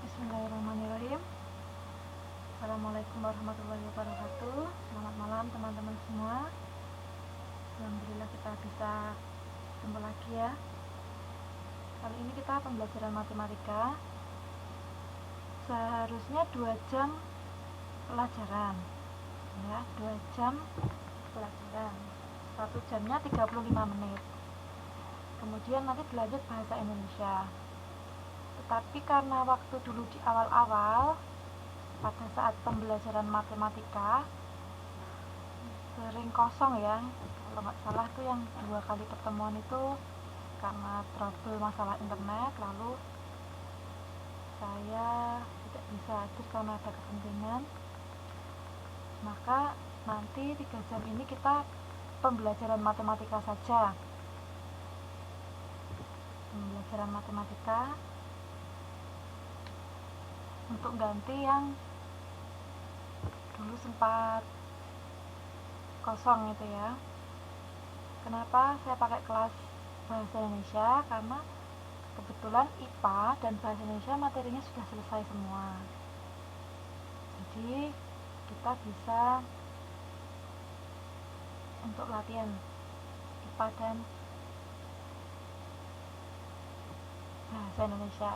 Bismillahirrahmanirrahim. Assalamualaikum warahmatullahi wabarakatuh. Selamat malam teman-teman semua. Alhamdulillah kita bisa jumpa lagi ya. Kali ini kita pembelajaran matematika. Seharusnya 2 jam pelajaran ya, 2 jam pelajaran, 1 jamnya 35 menit. Kemudian nanti dilanjut bahasa Indonesia. Tetapi karena waktu dulu di awal-awal pada saat pembelajaran matematika sering kosong ya, kalau nggak salah tuh yang 2 kali pertemuan itu karena trouble masalah internet, lalu saya tidak bisa hadir karena ada kepentingan. Maka nanti 3 jam ini kita pembelajaran matematika saja, pembelajaran matematika, untuk ganti yang dulu sempat kosong itu ya. Kenapa saya pakai kelas bahasa Indonesia? Karena kebetulan IPA dan bahasa Indonesia materinya sudah selesai semua, jadi kita bisa untuk latihan IPA dan bahasa Indonesia.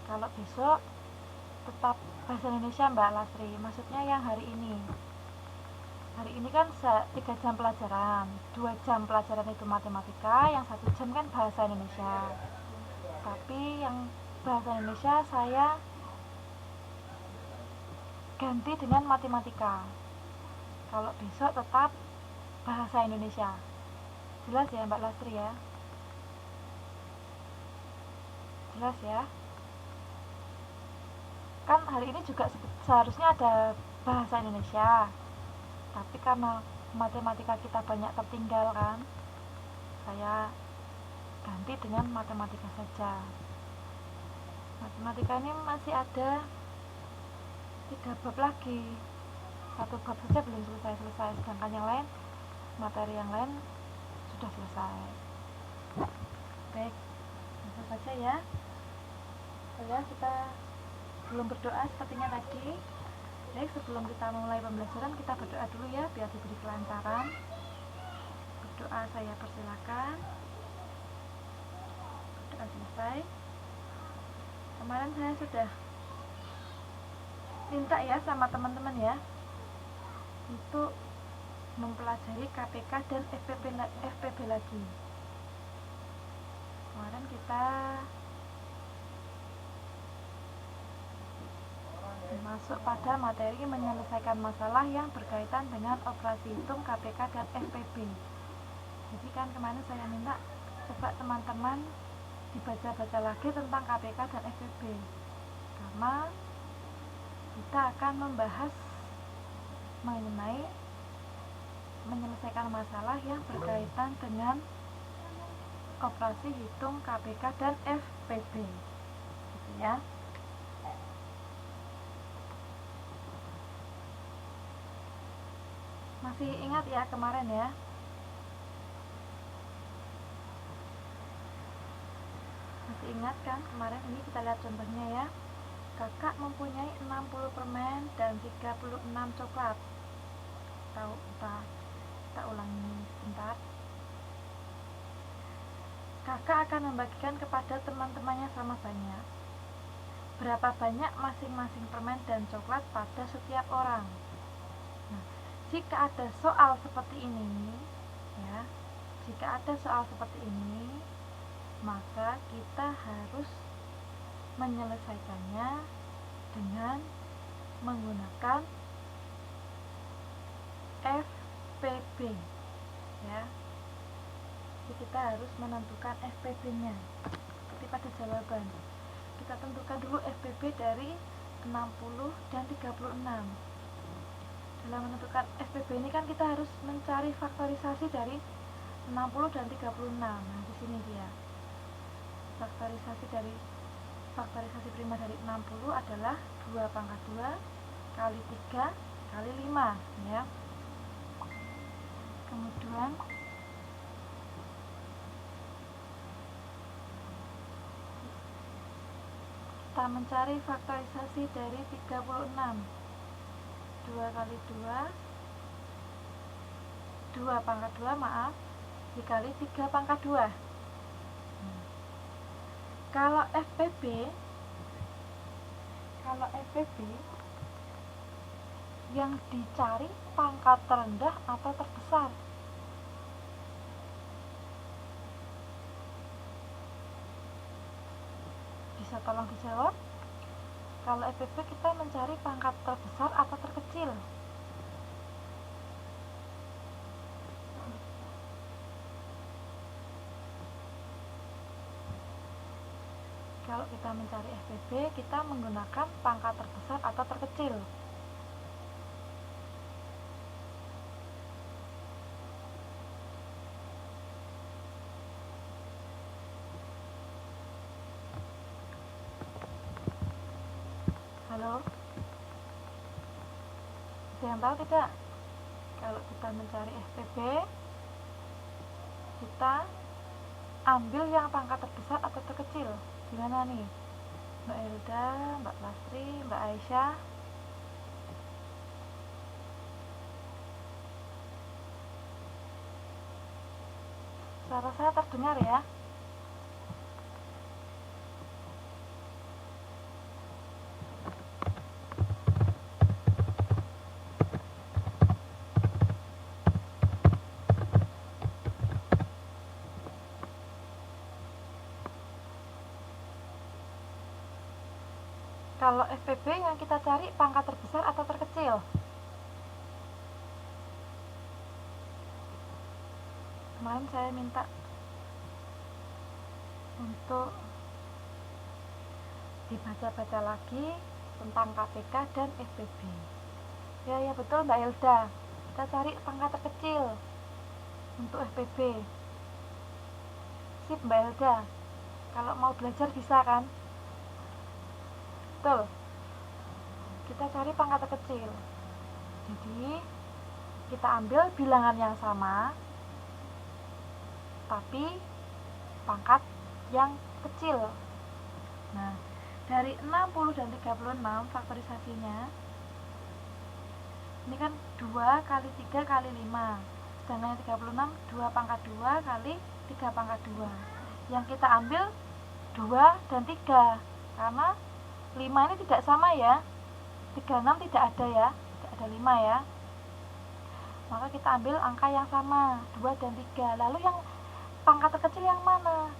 Kalau besok tetap bahasa Indonesia Mbak Lasri, maksudnya yang hari ini kan 3 jam pelajaran, 2 jam pelajaran itu matematika, yang 1 jam kan bahasa Indonesia. Tapi yang bahasa Indonesia saya ganti dengan matematika. Kalau besok tetap bahasa Indonesia. Jelas ya Mbak Lasri ya? Jelas ya? Kan hari ini juga seharusnya ada bahasa Indonesia, tapi karena matematika kita banyak tertinggal kan, saya ganti dengan matematika saja. Matematika ini masih ada 3 bab lagi, 1 bab saja belum selesai, sedangkan yang lain, materi yang lain sudah selesai. Baik, langsung saja ya. Kita belum berdoa sepertinya tadi. Baik, sebelum kita mulai pembelajaran kita berdoa dulu ya, biar diberi kelancaran. Berdoa saya persilakan. Berdoa selesai. Kemarin saya sudah minta ya sama teman-teman ya untuk mempelajari KPK dan FPB lagi. Kemarin kita masuk pada materi menyelesaikan masalah yang berkaitan dengan operasi hitung KPK dan FPB. Jadi kan kemarin saya minta coba teman-teman dibaca-baca lagi tentang KPK dan FPB, karena kita akan membahas mengenai menyelesaikan masalah yang berkaitan dengan operasi hitung KPK dan FPB gitu ya. Masih ingat ya kemarin ya? Masih ingat kan kemarin? Ini kita lihat contohnya ya. Kakak mempunyai 60 permen dan 36 coklat. Kita ulangi sebentar. Kakak akan membagikan kepada teman-temannya sama banyak. Berapa banyak masing-masing permen dan coklat pada setiap orang? Nah, jika ada soal seperti ini ya, maka kita harus menyelesaikannya dengan menggunakan FPB ya. Jadi kita harus menentukan FPB-nya seperti pada jawaban. Kita tentukan dulu FPB dari 60 dan 36. Dalam menentukan FPB ini kan kita harus mencari faktorisasi dari 60 dan 36. Nah, di sini dia. Faktorisasi prima dari 60 adalah 2 pangkat 2 kali 3 kali 5 ya. Kemudian Kita mencari faktorisasi dari 36. 2 kali 2, 2 pangkat 2 maaf, dikali 3 pangkat 2. Kalau FPB yang dicari pangkat terendah atau terbesar? Bisa tolong dijawab. Kalau FPB kita mencari pangkat terbesar atau terkecil? Kalau kita mencari FPB, kita menggunakan pangkat terbesar atau terkecil. Halo? Ada yang tahu tidak? Kalau kita mencari FPB, kita ambil yang pangkat terbesar atau terkecil. Gimana nih? Mbak Elda, Mbak Lastri, Mbak Aisyah? Suara saya terdengar ya? Kalau FPB yang kita cari pangkat terbesar atau terkecil? Kemarin saya minta untuk dibaca-baca lagi tentang KPK dan FPB. Ya betul Mbak Elda, kita cari pangkat terkecil untuk FPB. Sip Mbak Elda, kalau mau belajar bisa kan? Betul, kita cari pangkat terkecil. Jadi kita ambil bilangan yang sama tapi pangkat yang kecil. Nah, dari 60 dan 36 faktorisasinya, ini kan 2 kali 3 kali 5, sedangkan 36 2 pangkat 2 kali 3 pangkat 2. Yang kita ambil 2 dan 3, karena 5 ini tidak sama ya, 36 tidak ada ya, tidak ada 5 ya. Maka kita ambil angka yang sama, 2 dan 3. Lalu yang pangkat terkecil yang mana?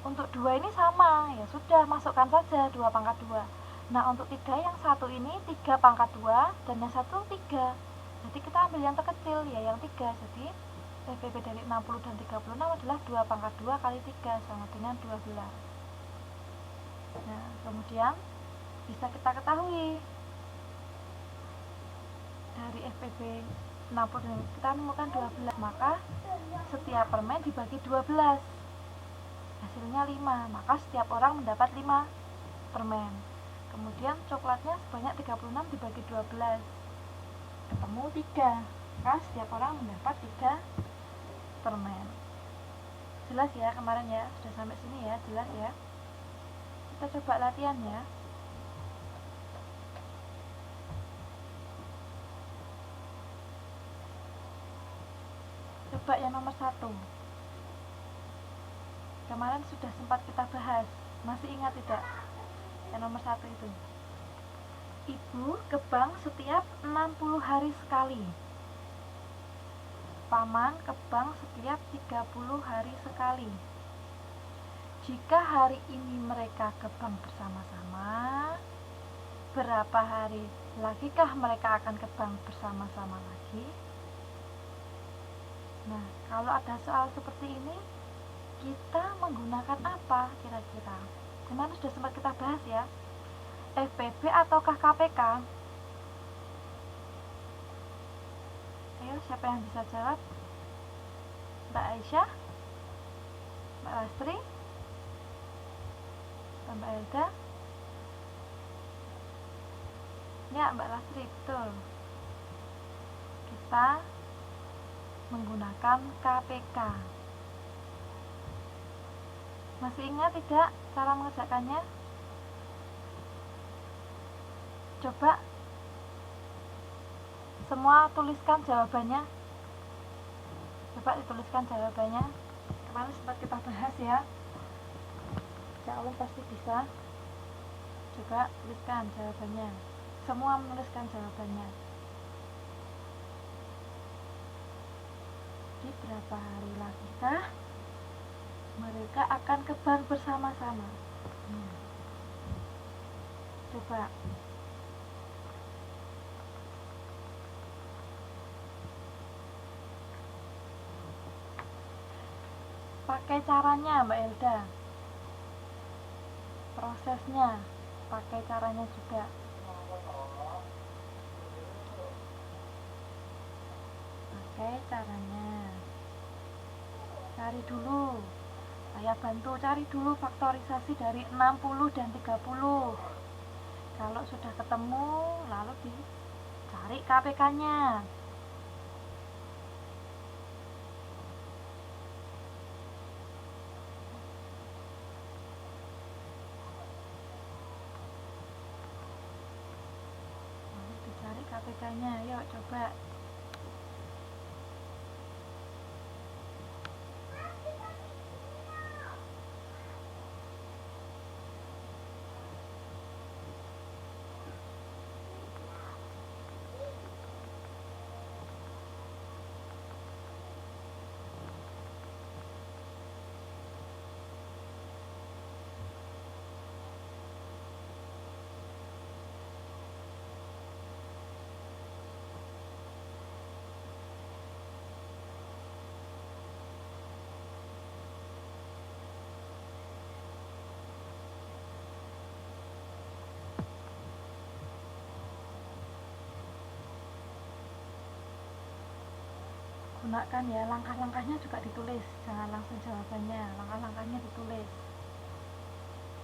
Untuk 2 ini sama, ya sudah masukkan saja 2 pangkat 2. Nah untuk 3 yang satu ini 3 pangkat 2 dan yang satu 3. Jadi kita ambil yang terkecil, ya yang 3. Jadi FPB dari 60 dan 36 adalah 2 pangkat 2 kali 3 sama dengan 12. Nah kemudian bisa kita ketahui dari FPB 60 dan kita menemukan 12, maka setiap permen dibagi 12, hasilnya 5, maka setiap orang mendapat 5 permen. Kemudian coklatnya sebanyak 36 dibagi 12, ketemu 3, maka setiap orang mendapat 3 permen. Jelas ya kemarin ya, sudah sampai sini ya, jelas ya. Kita coba latihan ya. Coba yang nomor 1. Kemarin sudah sempat kita bahas, masih ingat tidak? Yang nomor 1 itu. Ibu ke bank setiap 60 hari sekali. Paman ke bank setiap 30 hari sekali. Jika hari ini mereka ke bank bersama-sama, berapa hari lagikah mereka akan ke bank bersama-sama lagi? Nah, kalau ada soal seperti ini, kita menggunakan apa kira-kira? Kemarin sudah sempat kita bahas ya, FPB ataukah KPK? Ayo, siapa yang bisa jawab? Mbak Aisyah? Mbak Lastri? Mbak Elda? Ya, Mbak Lastri, betul. Kita menggunakan KPK. Masih ingat tidak cara mengerjakannya? Coba semua tuliskan jawabannya. Coba dituliskan jawabannya. Kemarin sempat kita bahas ya. Insya Allah pasti bisa. Coba tuliskan jawabannya. Semua menuliskan jawabannya. Di berapa hari lagi kah mereka akan ke bank bersama-sama? Coba. Pakai caranya Mbak Elda. Prosesnya pakai caranya juga. Pakai caranya. Cari dulu. Saya bantu cari dulu faktorisasi dari 60 dan 30. Kalau sudah ketemu, lalu dicari KPK-nya. Lalu dicari KPK-nya. Yuk coba. Gunakan ya, langkah-langkahnya juga ditulis, jangan langsung jawabannya, langkah-langkahnya ditulis.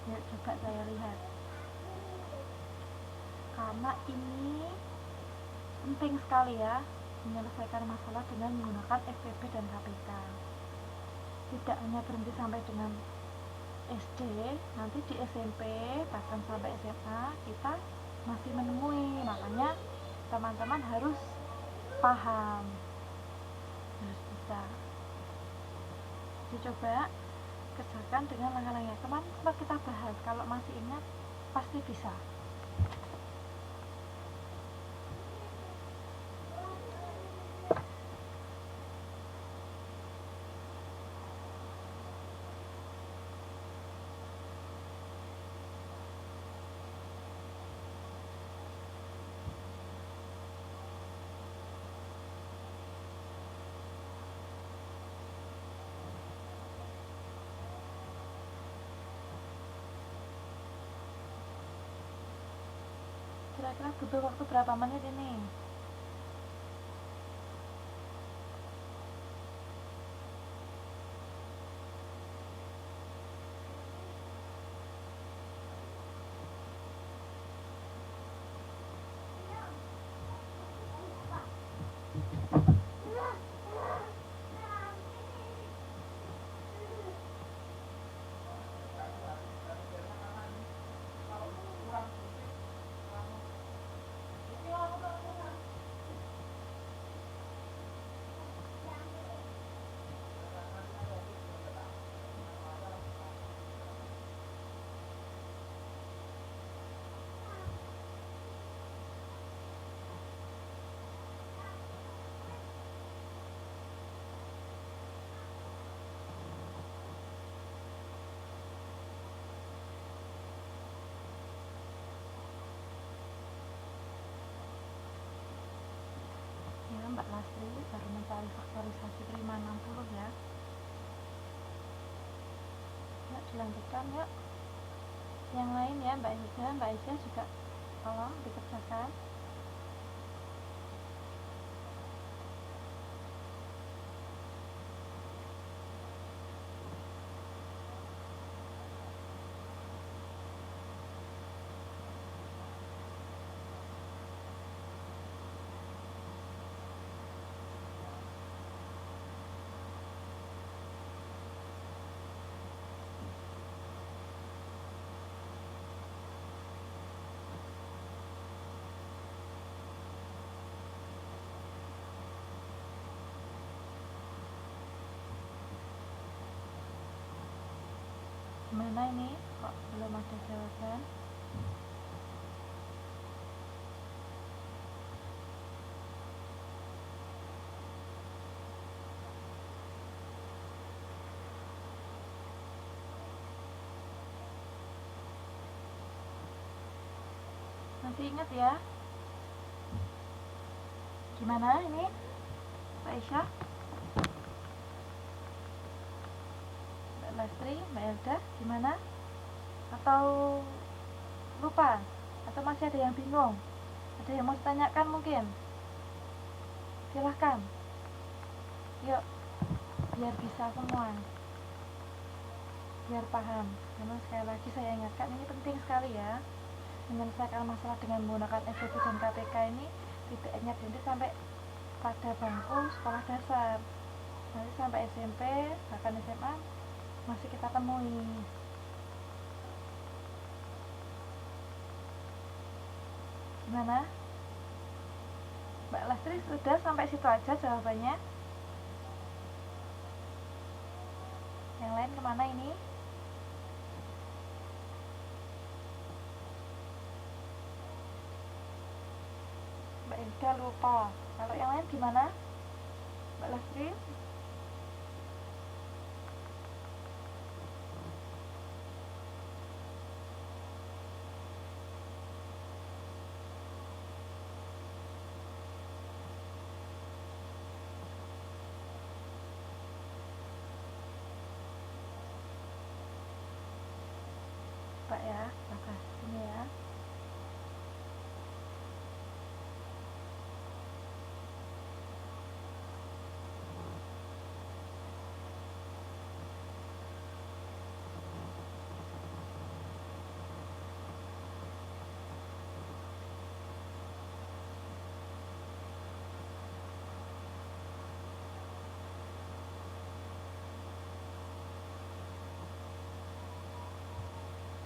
Yuk coba saya lihat, karena ini penting sekali ya, menyelesaikan masalah dengan menggunakan FPB dan KPK. Tidak hanya berhenti sampai dengan SD, nanti di SMP bahkan sampai SMA kita masih menemui. Makanya teman-teman harus paham, harus bisa. Dicoba kerjakan dengan langkah-langkah. Kemarin sempat kita bahas, kalau masih ingat pasti bisa. Kira-kira butuh waktu berapa menit ini? Mbak Lasri baru mencari faktorisasi prima 60 ya. Yuk dilanjutkan yuk. Yang lain ya Mbak Ida juga tolong dikerjakan. Gimana ini? Kok belum ada jawaban? Nanti ingat ya. Gimana ini, Mbak Aisyah, Mbak Lastri, Mbak Elda, gimana? Atau lupa? Atau masih ada yang bingung? Ada yang mau ditanyakan mungkin? Silahkan. Yuk, biar bisa semua, biar paham. Karena sekali lagi saya ingatkan, ini penting sekali ya. Menyelesaikan masalah dengan menggunakan SPP dan KPK ini tidak hanya berhenti sampai pada bangku sekolah dasar, nanti sampai SMP bahkan SMA masih kita temui. Gimana Mbak Lastri, sudah sampai situ aja jawabannya? Yang lain kemana ini? Mbak Elda lupa. Kalau yang lain gimana? Mbak Lastri? Pak ya, bagus. Ini ya.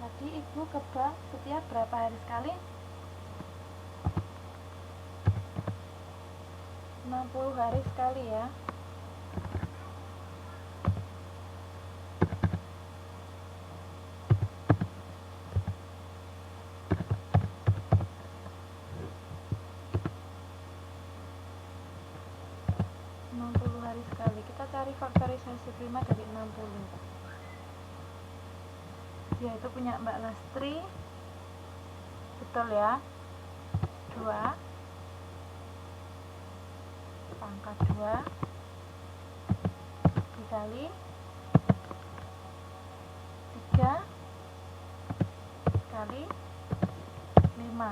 Tadi ibu ke bank setiap berapa hari sekali? 60 hari sekali ya. Hari sekali. Kita cari faktorisasi prima dari 60, yaitu punya Mbak Lastri, betul ya, 2 pangkat 2 dikali 3 kali 5.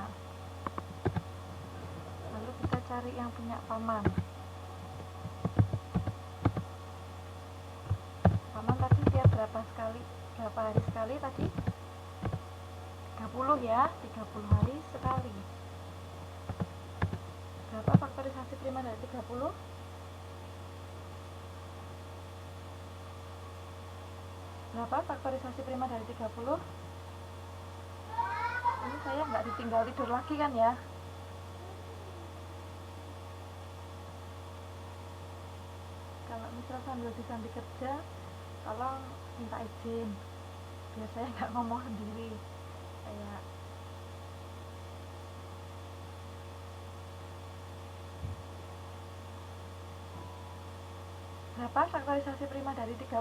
Lalu kita cari yang punya paman. Tadi dia berapa hari sekali tadi? 30 ya, 30 hari sekali. Berapa faktorisasi prima dari 30? Berapa faktorisasi prima dari 30? Ini saya nggak ditinggal tidur lagi kan ya? Kalau misal sambil kerja, tolong minta izin, biar saya nggak ngomong sendiri. Kayak berapa faktorisasi prima dari 30?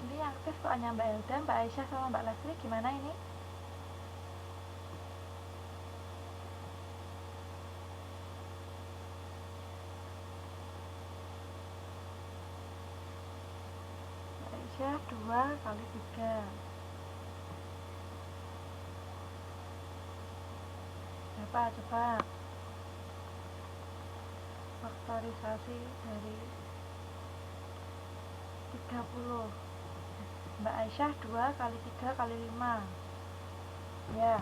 Ini aktif kok, hanya Mbak Elda, Mbak Aisyah sama Mbak Lastri. Gimana ini? Mbak Aisyah 2 kali 3. Berapa coba? Faktorisasi dari 30. Mbak Aisyah 2 kali 3 kali 5. Ya,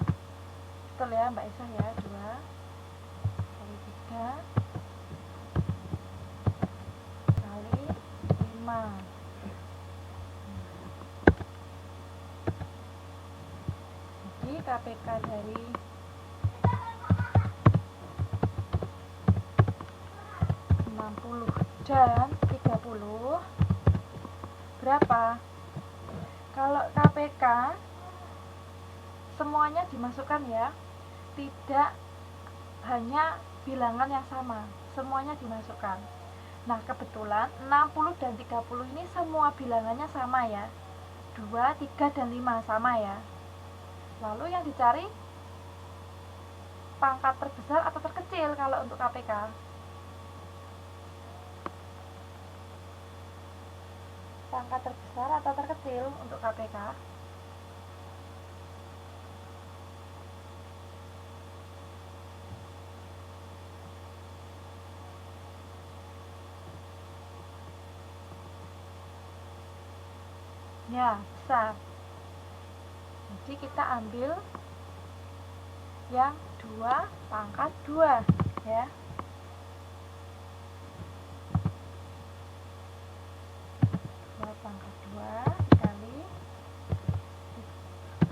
betul ya Mbak Aisyah ya, 2 kali 3 kali 5. Jadi KPK dari 60 dan 30 berapa? Kalau KPK semuanya dimasukkan ya, tidak hanya bilangan yang sama, semuanya dimasukkan. Nah kebetulan 60 dan 30 ini semua bilangannya sama ya, 2, 3, dan 5 sama ya. Lalu yang dicari pangkat terbesar atau terkecil kalau untuk KPK. Pangkat terbesar atau terkecil untuk KPK? Ya, besar. Jadi kita ambil yang 2 pangkat 2 ya. 2 pangkat 2 dikali,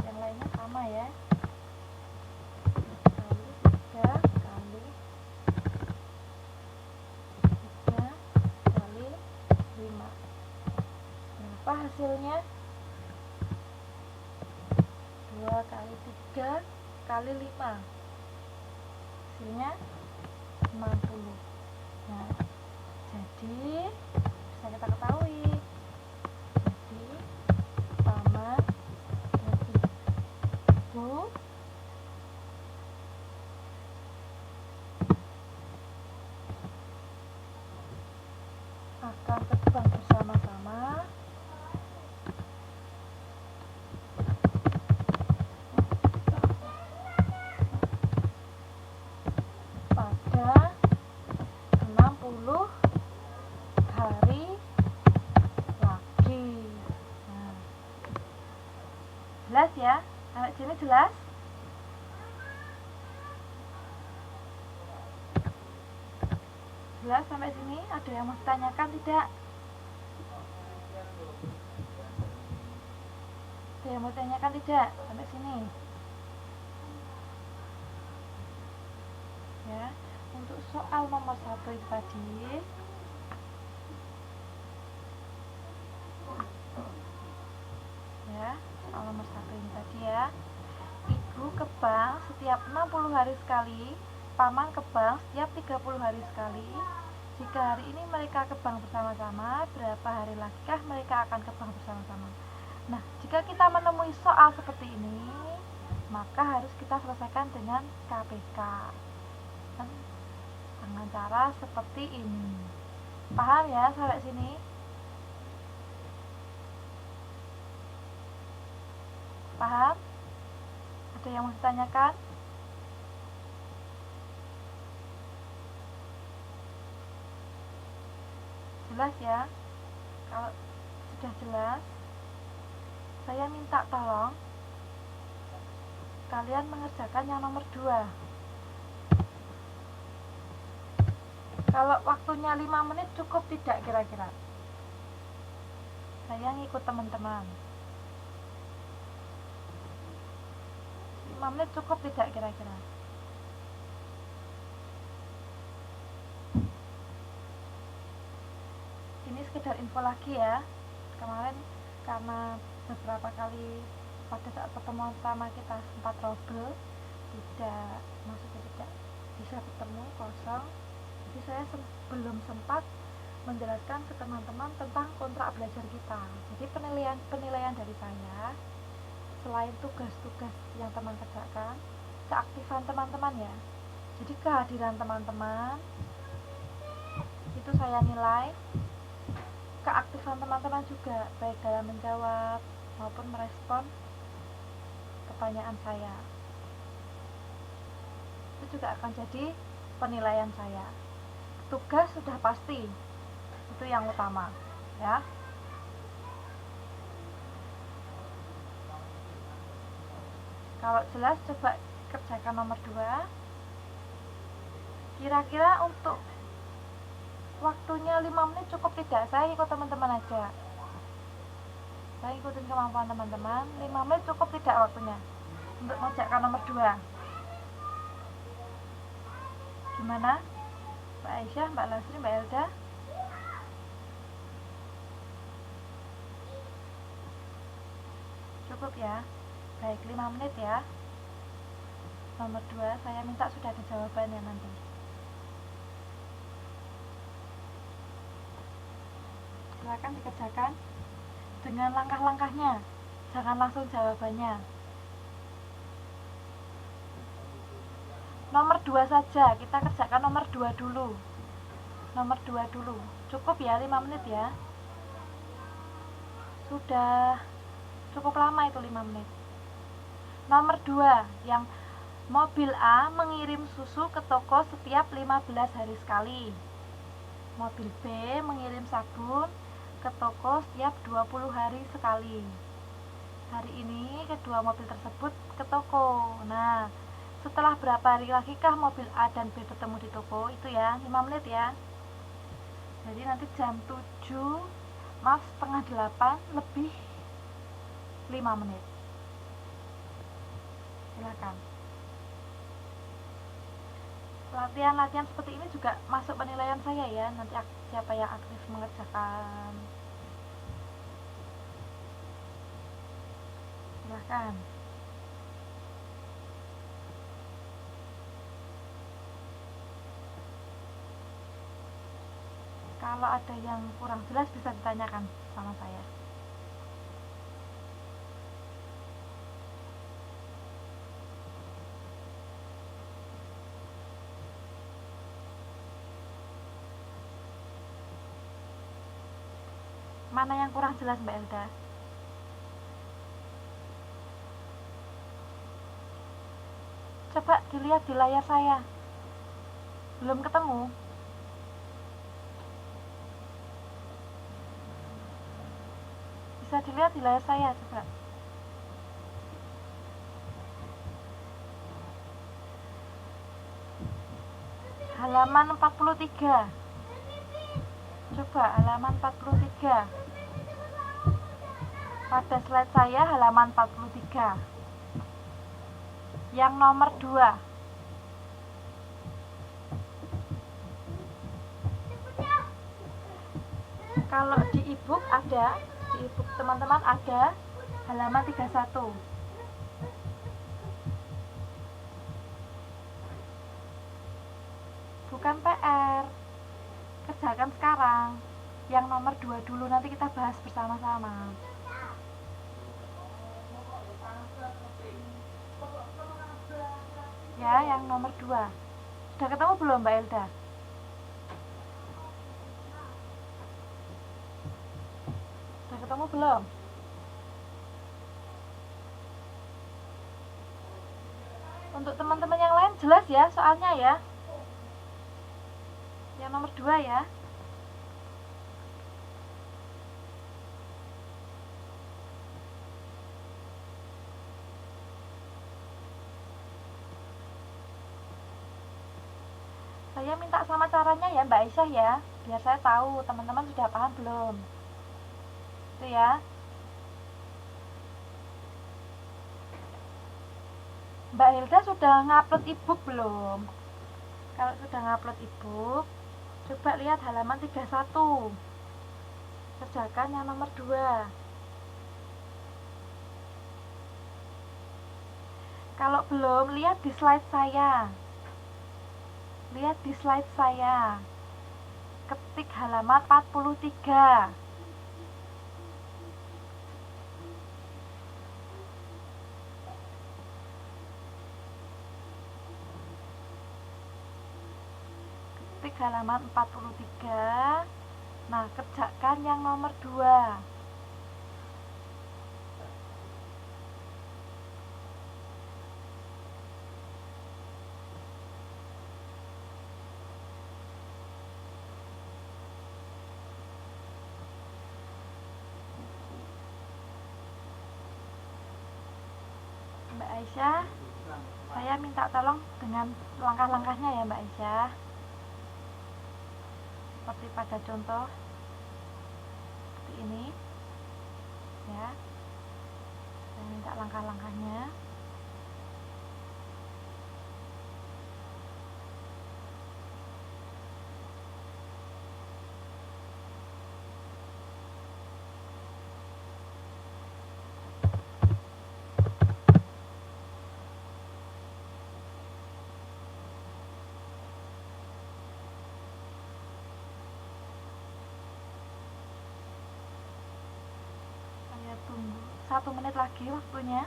yang lainnya sama ya, kali 3 kali 3 kali 5. Berapa hasilnya? 2 kali 3 kali 5, hasilnya 60. Nah, jadi bisa kita ketahui, jadi paman dan ibu akan terbang bersama-sama pada 60 hari lagi. Nah, jelas ya? Sampai sini jelas? Jelas sampai sini? Ada yang mau ditanyakan tidak? Ada yang mau ditanyakan tidak sampai sini? Ya, untuk soal nomor 1 itu tadi, ya, soal nomor 1 ini tadi ya, ibu ke bank setiap 60 hari sekali, paman ke bank setiap 30 hari sekali. Jika hari ini mereka ke bank bersama-sama, berapa hari lagikah mereka akan ke bank bersama-sama? Nah, jika kita menemui soal seperti ini, maka harus kita selesaikan dengan KPK dengan cara seperti ini. Paham ya sampai sini? Paham? Ada yang mau ditanyakan? Jelas ya? Kalau sudah jelas, saya minta tolong kalian mengerjakan yang nomor 2. Kalau waktunya 5 menit cukup tidak kira-kira? Saya ngikut teman-teman. 5 menit cukup tidak kira-kira? Ini sekedar info lagi ya. Kemarin karena beberapa kali pada saat pertemuan pertama kita sempat trouble, maksudnya tidak bisa bertemu, kosong. Jadi saya belum sempat menjelaskan ke teman-teman tentang kontrak belajar kita. Jadi penilaian dari saya, selain tugas-tugas yang teman kerjakan, keaktifan teman-teman ya. Jadi kehadiran teman-teman itu saya nilai, keaktifan teman-teman juga, baik dalam menjawab maupun merespon pertanyaan saya. Itu juga akan jadi penilaian saya. Tugas sudah pasti, itu yang utama ya. Kalau jelas coba kerjakan nomor 2. Kira-kira untuk waktunya 5 menit cukup tidak? Saya ikut teman-teman aja. Saya ikutin kemampuan teman-teman. 5 menit cukup tidak waktunya untuk mengerjakan nomor 2? Gimana? Mbak Aisyah, Mbak Lasri, Mbak Elda? Cukup ya. Baik, 5 menit ya. Nomor 2, saya minta sudah ada jawabannya nanti. Silakan dikerjakan dengan langkah-langkahnya. Jangan langsung jawabannya. Nomor 2 saja, kita kerjakan nomor 2 dulu. Nomor 2 dulu. Cukup ya, 5 menit ya. Sudah cukup lama itu 5 menit. Nomor 2, yang mobil A mengirim susu ke toko setiap 15 hari sekali. Mobil B mengirim sabun ke toko setiap 20 hari sekali. Hari ini kedua mobil tersebut ke toko. Nah, setelah berapa hari lagi kah mobil A dan B bertemu di toko? Itu ya, 5 menit ya. Jadi nanti jam 7, maaf, setengah 8 lebih 5 menit. Silakan. Latihan-latihan seperti ini juga masuk penilaian saya ya. Nanti siapa yang aktif mengerjakan. Silakan. Kalau ada yang kurang jelas bisa ditanyakan sama saya. Mana yang kurang jelas Mbak Elda? Coba dilihat di layar saya. Belum ketemu? Bisa dilihat di layar saya, coba. Halaman 43. Coba halaman 43. Pada slide saya halaman 43. Yang nomor 2. Kalau di e-book ada, di e-book teman-teman ada halaman 31. Bukan PR. Kerjakan sekarang. Yang nomor 2 dulu, nanti kita bahas bersama-sama. Ya, yang nomor 2. Sudah ketemu belum Mbak Elda? Sudah ketemu belum? Untuk teman-teman yang lain jelas ya soalnya ya. Yang nomor 2 ya. Saya minta sama caranya ya Mbak Aisyah ya, biar saya tahu teman-teman sudah paham belum. Itu ya. Mbak Hilda sudah ngupload e-book belum? Kalau sudah ngupload e-book, coba lihat halaman 31. Kerjakan yang nomor 2. Kalau belum, lihat di slide saya. Lihat di slide saya. Ketik halaman 43. Ketik halaman 43. Nah, kerjakan yang nomor 2. Mbak Aisyah, saya minta tolong dengan langkah-langkahnya ya Mbak Aisyah, seperti pada contoh seperti ini ya. Saya minta langkah-langkahnya. 1 menit lagi waktunya.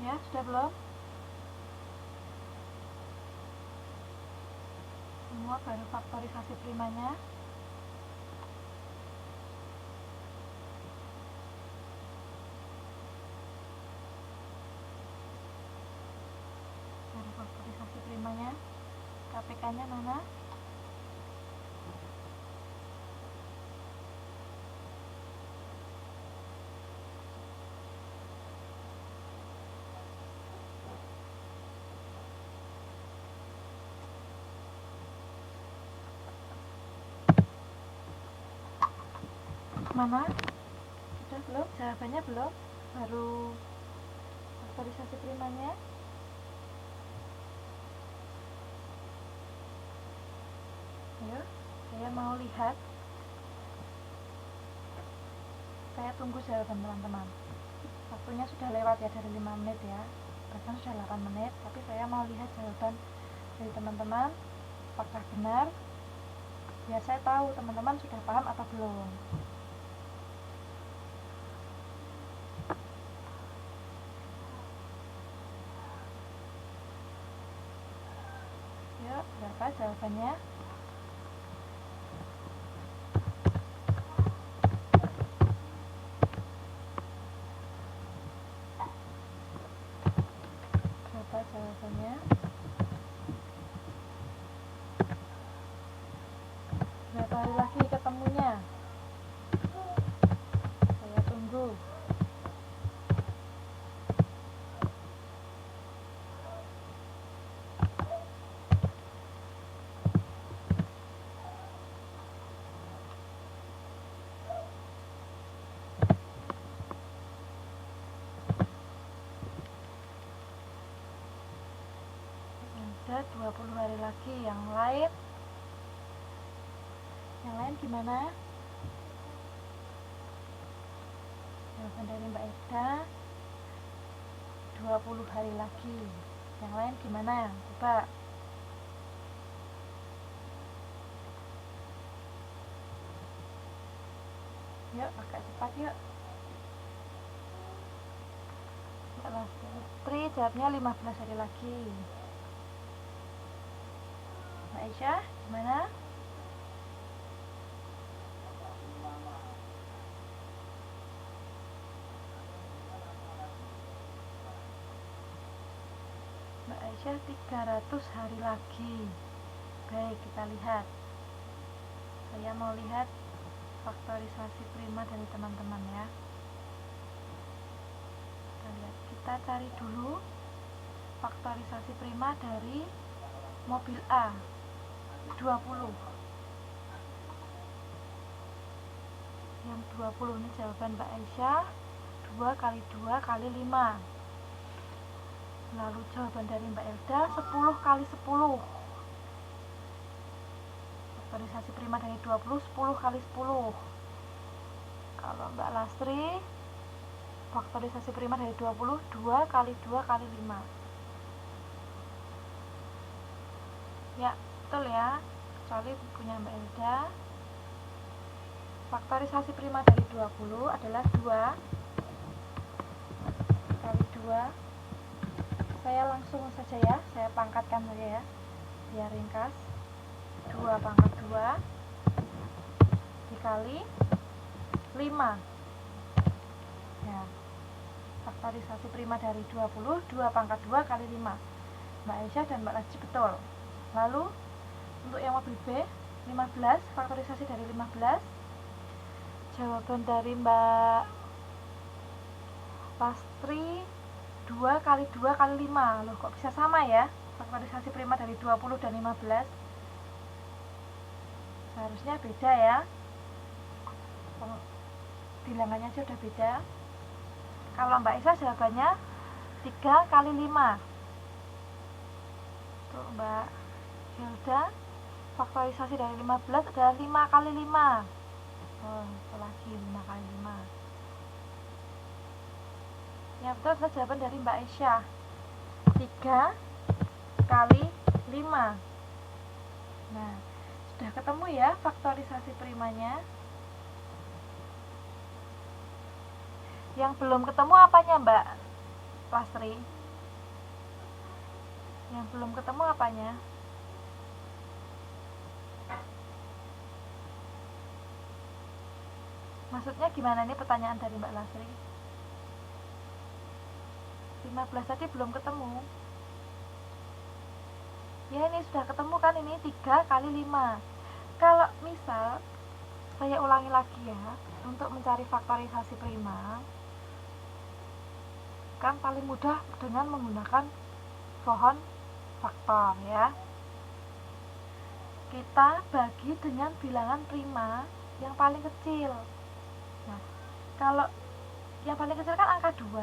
Ya, sudah belum? Semua baru faktorisasi primanya. Baru faktorisasi primanya. KPK-nya mana? Mana? Sudah belum? Jawabannya belum? Baru faktorisasi primanya. Ayo, saya mau lihat. Saya tunggu jawaban teman-teman. Waktunya sudah lewat ya, dari 5 menit ya. Bahkan sudah 8 menit, tapi saya mau lihat jawaban dari teman-teman apakah benar, biar saya tahu teman-teman sudah paham atau belum. Yuk, berapa jawabannya? Berapa jawabannya? Berapa hari lagi ketemunya? Saya tunggu. 20 hari lagi. Yang lain gimana? Jawaban dari Mbak Eda 20 hari lagi. Yang lain gimana? Coba. Yuk, agak cepat yuk. Mbak Lastri jawabnya 15 hari lagi. Mbak Aisyah, gimana? Mbak Aisyah 300 hari lagi. Baik, kita lihat. Saya mau lihat faktorisasi prima dari teman-teman ya. Kita lihat, kita cari dulu faktorisasi prima dari mobil A 20. Yang 20 ini jawaban Mbak Aisyah, 2 kali 2 kali 5. Lalu jawaban dari Mbak Elda 10 kali 10. Faktorisasi prima dari 20 10 kali 10. Kalau Mbak Lastri, faktorisasi prima dari 20 2 kali 2 kali 5. Ya, betul ya, kecuali punya Mbak Elda. Faktorisasi prima dari 20 adalah 2 kali 2. Saya langsung saja ya, saya pangkatkan saja ya, biar ringkas. 2 pangkat 2 dikali 5. Ya, faktorisasi prima dari 20 2 pangkat 2 kali 5. Mbak Aisyah dan Mbak Lastri betul. Lalu untuk yang mobil B 15, faktorisasi dari 15, jawaban dari Mbak Lastri 2 kali 2 kali 5. Loh, kok bisa sama ya faktorisasi prima dari 20 dan 15? Seharusnya beda ya, bilangannya aja udah beda. Kalau Mbak Isa jawabannya 3 kali 5. Tuh Mbak Hilda, faktorisasi dari 15 adalah 5 kali 5. Oh, itu lagi 5 kali 5. Yang betul adalah jawaban dari Mbak Aisyah, 3 kali 5. Nah, sudah ketemu ya faktorisasi primanya. Yang belum ketemu apanya Mbak Lastri? Yang belum ketemu apanya? Maksudnya gimana, ini pertanyaan dari Mbak Lastri? 15 tadi belum ketemu. Ya, ini sudah ketemu kan, ini 3 kali 5. Kalau misal saya ulangi lagi ya, untuk mencari faktorisasi prima kan paling mudah dengan menggunakan pohon faktor ya. Kita bagi dengan bilangan prima yang paling kecil. Nah, kalau yang paling kecil kan angka 2.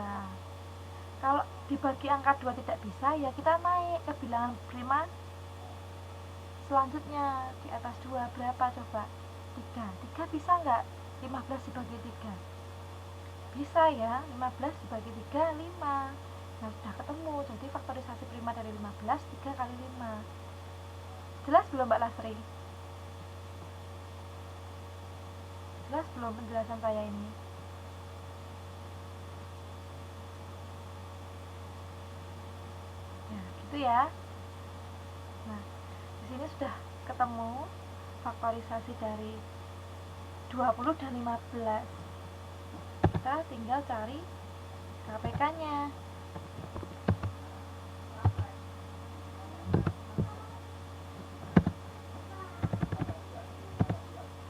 Kalau dibagi angka 2 tidak bisa, ya kita naik ke bilangan prima selanjutnya di atas 2. Berapa coba? 3. 3 bisa nggak 15 dibagi 3? Bisa ya, 15 dibagi 3, 5. Nah, sudah ketemu. Jadi faktorisasi prima dari 15, 3 kali 5. Jelas belum Mbak Lastri? Jelas belum penjelasan saya ini? Nah, gitu ya. Nah, di sini sudah ketemu faktorisasi dari 20 dan 15. Kita tinggal cari KPK-nya.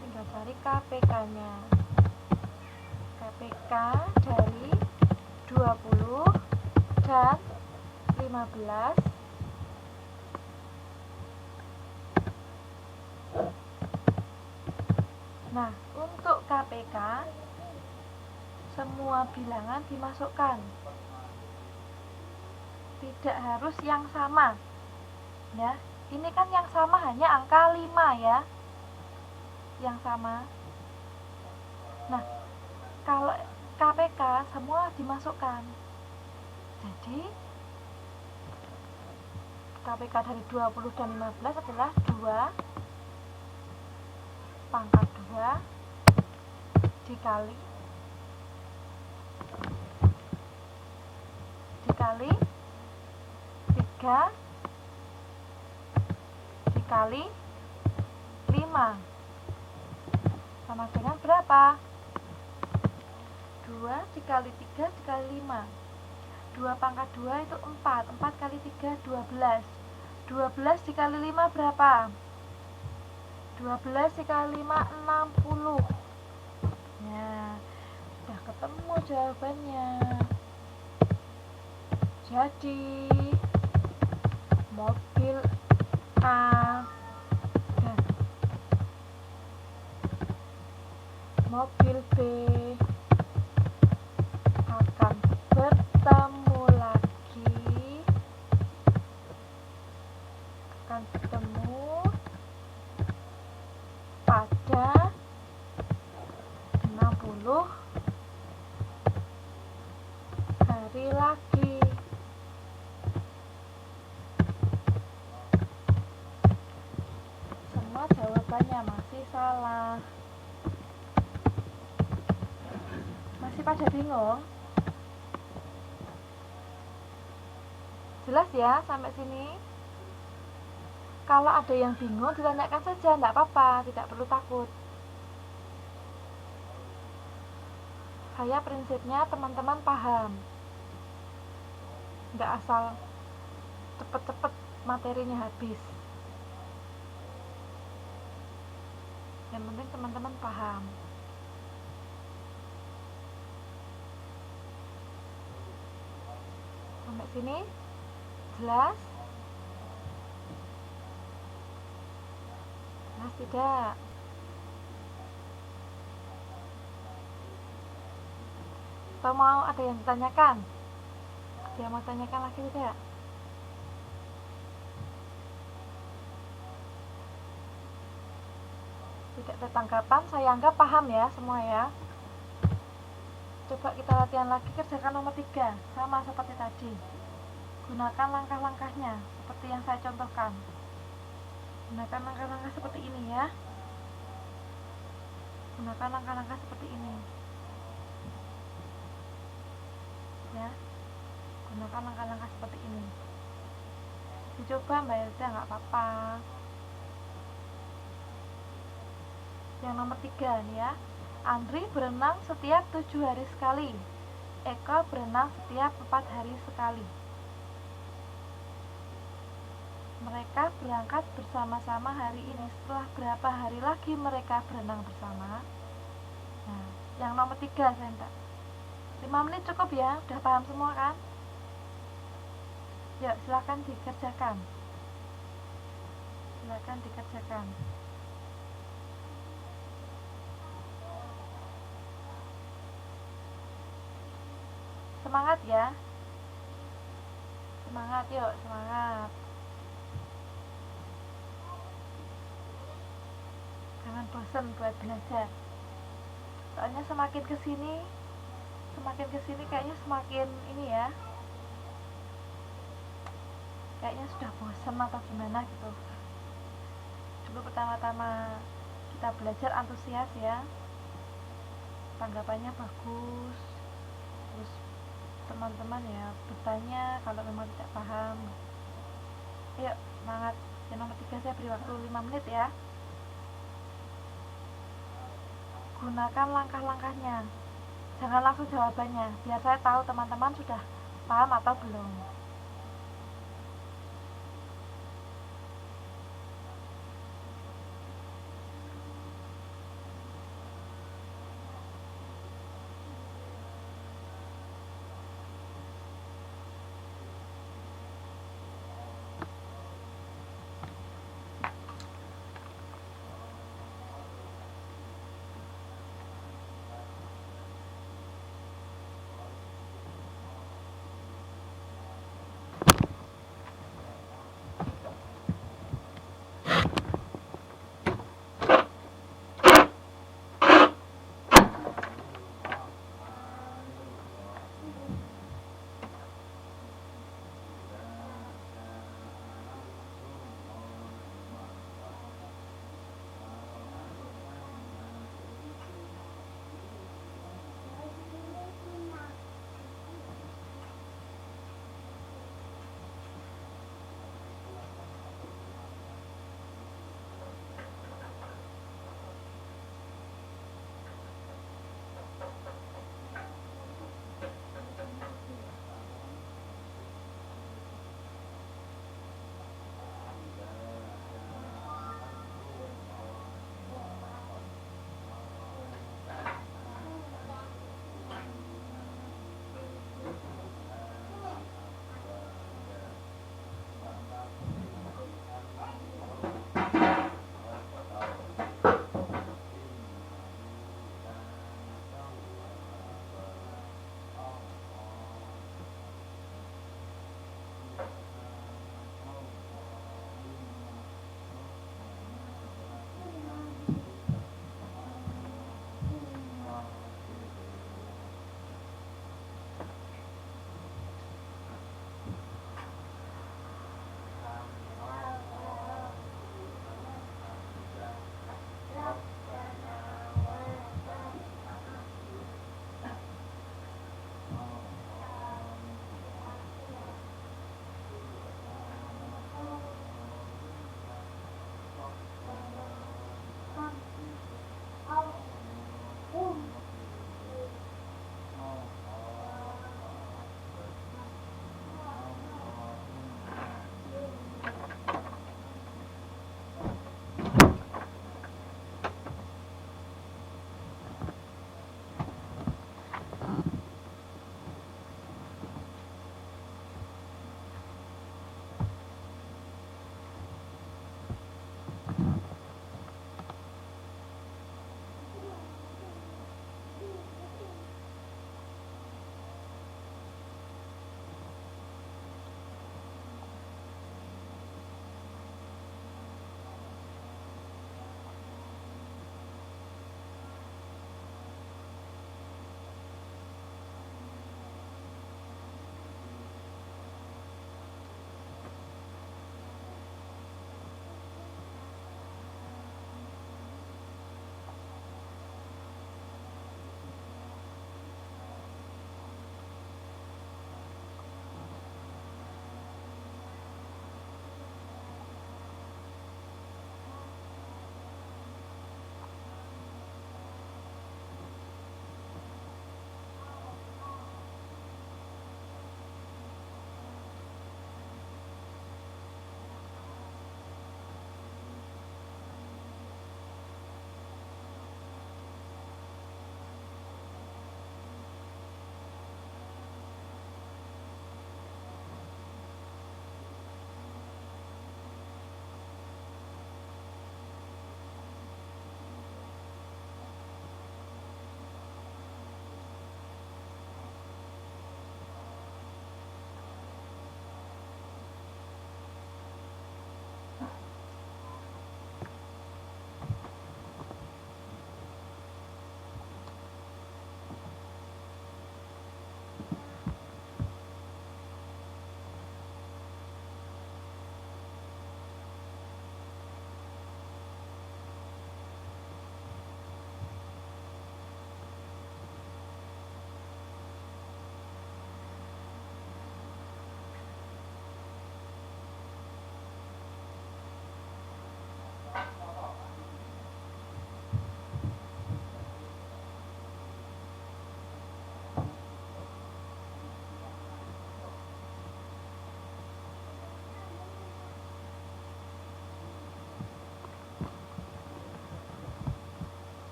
Tinggal cari KPK-nya. KPK dari 20 dan 15. Nah, untuk KPK semua bilangan dimasukkan, tidak harus yang sama. Ya, ini kan yang sama hanya angka 5 ya, yang sama. Nah, kalau KPK semua dimasukkan, jadi KPK dari 20 dan 15 adalah 2 pangkat 2 dikali 3 dikali 5 sama dengan berapa? 2 dikali 3 dikali 5. 2 pangkat 2 itu 4. 4 kali 3 12. 12 dikali 5 berapa? 12 dikali 5 60. Nah, sudah ketemu jawabannya. Jadi mobil A dan mobil B akan bertemu lagi, akan bertemu pada 60 hari lagi. Semua jawabannya masih salah. Masih pada bingung? Jelas ya sampai sini? Kalau ada yang bingung ditanyakan saja, tidak apa-apa, tidak perlu takut. Saya prinsipnya teman-teman paham, nggak asal cepet-cepet materinya habis. Yang penting teman-teman paham. Sampai sini jelas? Jelas tidak? Atau mau ada yang ditanyakan? Ada yang mau tanyakan lagi tidak? Tidak ada tanggapan, saya anggap paham ya semua ya. Coba kita latihan lagi, kerjakan nomor 3 sama seperti tadi. Gunakan langkah-langkahnya seperti yang saya contohkan. Gunakan langkah-langkah seperti ini ya. Gunakan langkah-langkah seperti ini ya. Gunakan langkah-langkah seperti ini. Dicoba Mbak Elda, nggak apa-apa. Yang nomor 3 nih ya. Andri berenang setiap 7 hari sekali. Eko berenang setiap 4 hari sekali. Mereka berangkat bersama-sama hari ini. Setelah berapa hari lagi mereka berenang bersama? Nah, yang nomor 3 saya minta 5 menit cukup ya. Udah paham semua kan? Yuk silakan dikerjakan. Silakan dikerjakan. Semangat ya. Semangat yuk, semangat. Jangan bosan buat belajar. Soalnya semakin kesini kayaknya semakin ini ya. Kayaknya sudah bosan atau gimana gitu. Dulu pertama-tama kita belajar antusias ya. Tanggapannya bagus. Terus teman-teman ya bertanya kalau memang tidak paham. Ayo semangat. Yang nomor 3 saya beri waktu 5 menit ya. Gunakan langkah-langkahnya, jangan langsung jawabannya, biar saya tahu teman-teman sudah paham atau belum.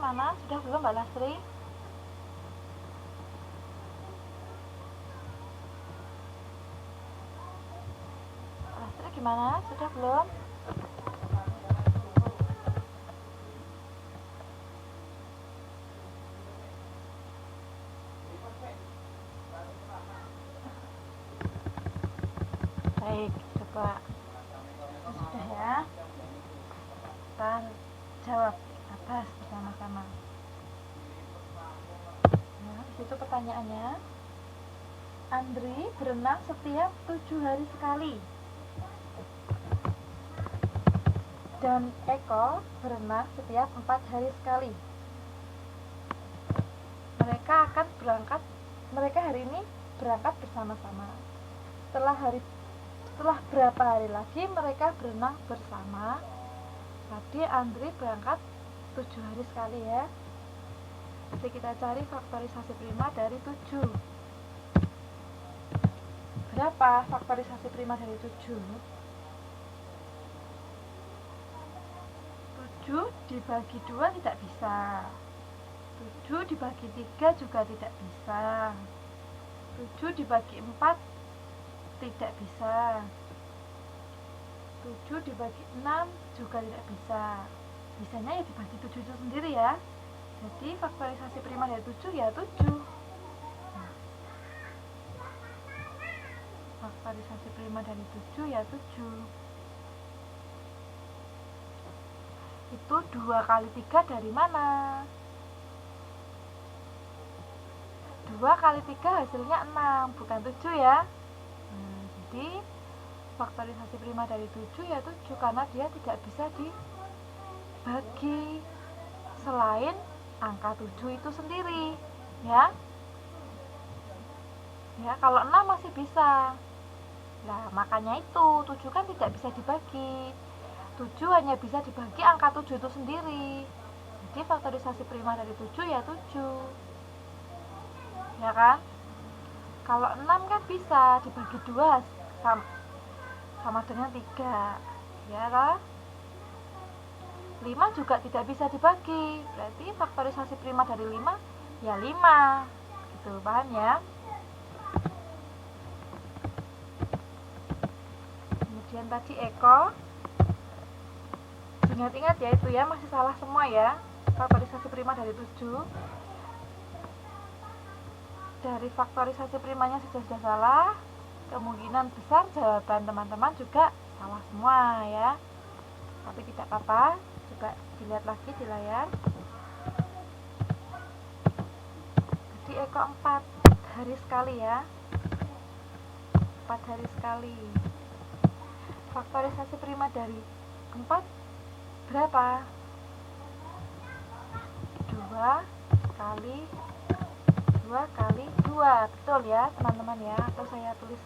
mana? Sudah belum Mbak Lastri? Mbak Lastri gimana? Sudah belum? Baik, coba sudah ya, kita jawab atas bersama-sama. Nah, disitu pertanyaannya, Andri berenang setiap 7 hari sekali dan Eko berenang setiap 4 hari sekali. Mereka hari ini berangkat bersama-sama. Setelah berapa hari lagi mereka berenang bersama. Tadi Andri berangkat 7 hari sekali ya. Jadi kita cari faktorisasi prima dari 7. Berapa faktorisasi prima dari 7? 7 dibagi 2 tidak bisa. 7 dibagi 3 juga tidak bisa. 7 dibagi 4 tidak bisa. 7 dibagi 6 juga tidak bisa. Bisanya ya dibagi 7 itu sendiri ya. Jadi faktorisasi prima dari 7 ya 7. Faktorisasi prima dari 7 ya 7. Itu 2 kali 3 dari mana? 2 kali 3 hasilnya 6, bukan 7 ya. Jadi faktorisasi prima dari 7 ya 7, karena dia tidak bisa dibagi selain angka 7 itu sendiri ya. Ya, kalau 6 masih bisa. Nah, makanya itu 7 kan tidak bisa dibagi. 7 hanya bisa dibagi angka 7 itu sendiri. Jadi faktorisasi prima dari 7 ya 7. Ya kan? Kalau 6 kan bisa dibagi 2 sama dengan 3. Ya kan? 5 juga tidak bisa dibagi. Berarti faktorisasi prima dari 5 ya 5. Gitu, paham ya? Kemudian tadi Eko, ingat-ingat ya, itu ya masih salah semua ya. Faktorisasi prima dari 7. Dari faktorisasi primanya sudah salah, kemungkinan besar jawaban teman-teman juga salah semua ya. Tapi tidak apa-apa, coba dilihat lagi di layar. Jadi Eko 4 hari sekali ya, 4 hari sekali. Faktorisasi prima dari 4 berapa? 2 kali 2, betul ya teman-teman ya, atau saya tulis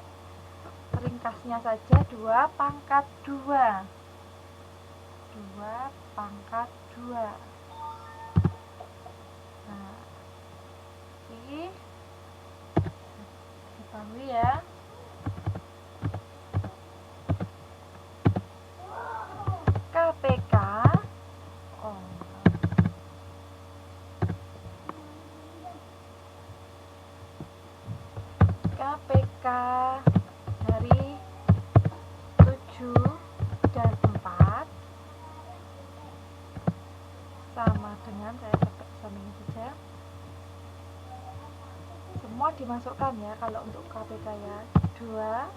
ringkasnya saja 2 pangkat 2. 2 pangkat 2. Nah, ini diketahui ya. KPK KPK dari 7 dan 4 sama dengan, saya coba sampingin saja, semua dimasukkan ya. Kalau untuk KPK ya 2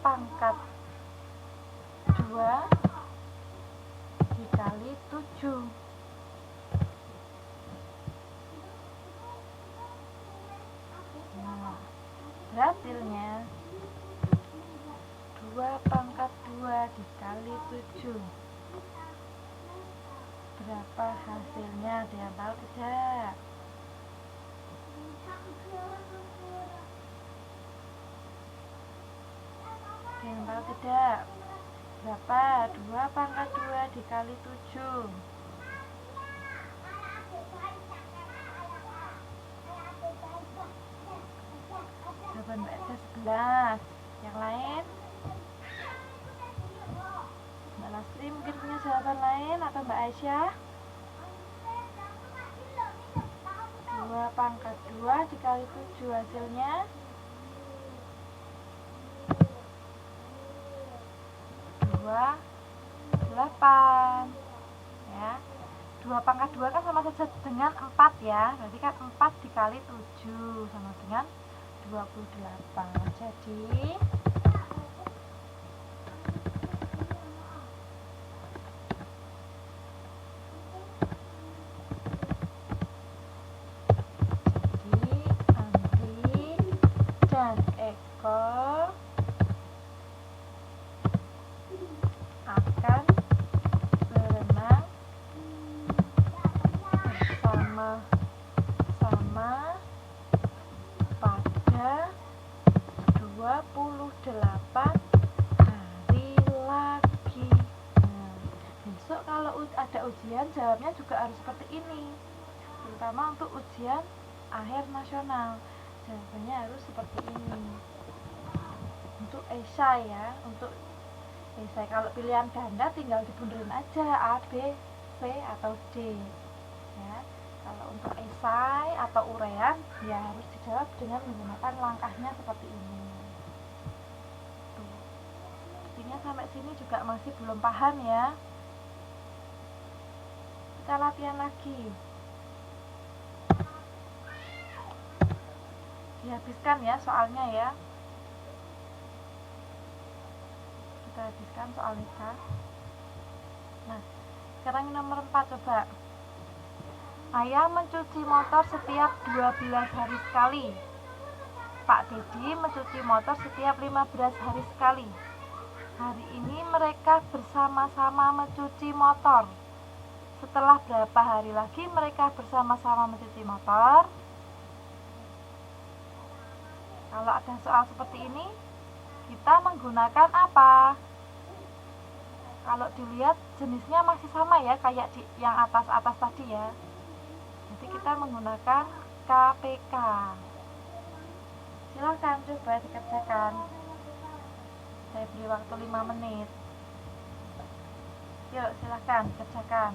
pangkat 2 dikali 7. Nah, hasilnya 2 pangkat 2 dikali 7. Berapa hasilnya? Ada yang tahu tidak? Ada yang tahu tidak? Berapa? 2 pangkat 2 dikali 7. Jawaban Mbak Eda 11. Yang lain? Mbak Lastri mungkin punya jawaban lain, atau Mbak Aisyah? pangkat 2 dikali 7 hasilnya 28 ya. 2 pangkat 2 kan sama saja dengan 4 ya, berarti kan 4 dikali 7 sama dengan 28. Jadi Andri dan Eko akan berenang bersama-sama pada 28 hari lagi. Nah, besok kalau ada ujian jawabnya juga harus seperti ini, terutama untuk ujian akhir nasional, jawabannya harus seperti ini. Untuk esai ya, untuk esai kalau pilihan ganda tinggal dibundelin aja A, B, C atau D ya. Kalau untuk esai atau urean ya harus dijawab dengan menggunakan langkahnya seperti ini. Tuh. Artinya sampai sini juga masih belum paham ya. Kita latihan lagi. Dihabiskan ya soalnya ya. Kita habiskan soal nikah. Nah, sekarang nomor 4 coba. Ayah mencuci motor setiap 12 hari sekali. Pak Dedi mencuci motor setiap 15 hari sekali. Hari ini mereka bersama-sama mencuci motor. Setelah berapa hari lagi mereka bersama-sama mencuci motor? Kalau ada soal seperti ini, kita menggunakan apa? Kalau dilihat jenisnya masih sama ya, kayak di yang atas-atas tadi ya. Jadi kita menggunakan KPK. Silahkan coba dikerjakan. Saya beri waktu 5 menit. Yuk silahkan kerjakan.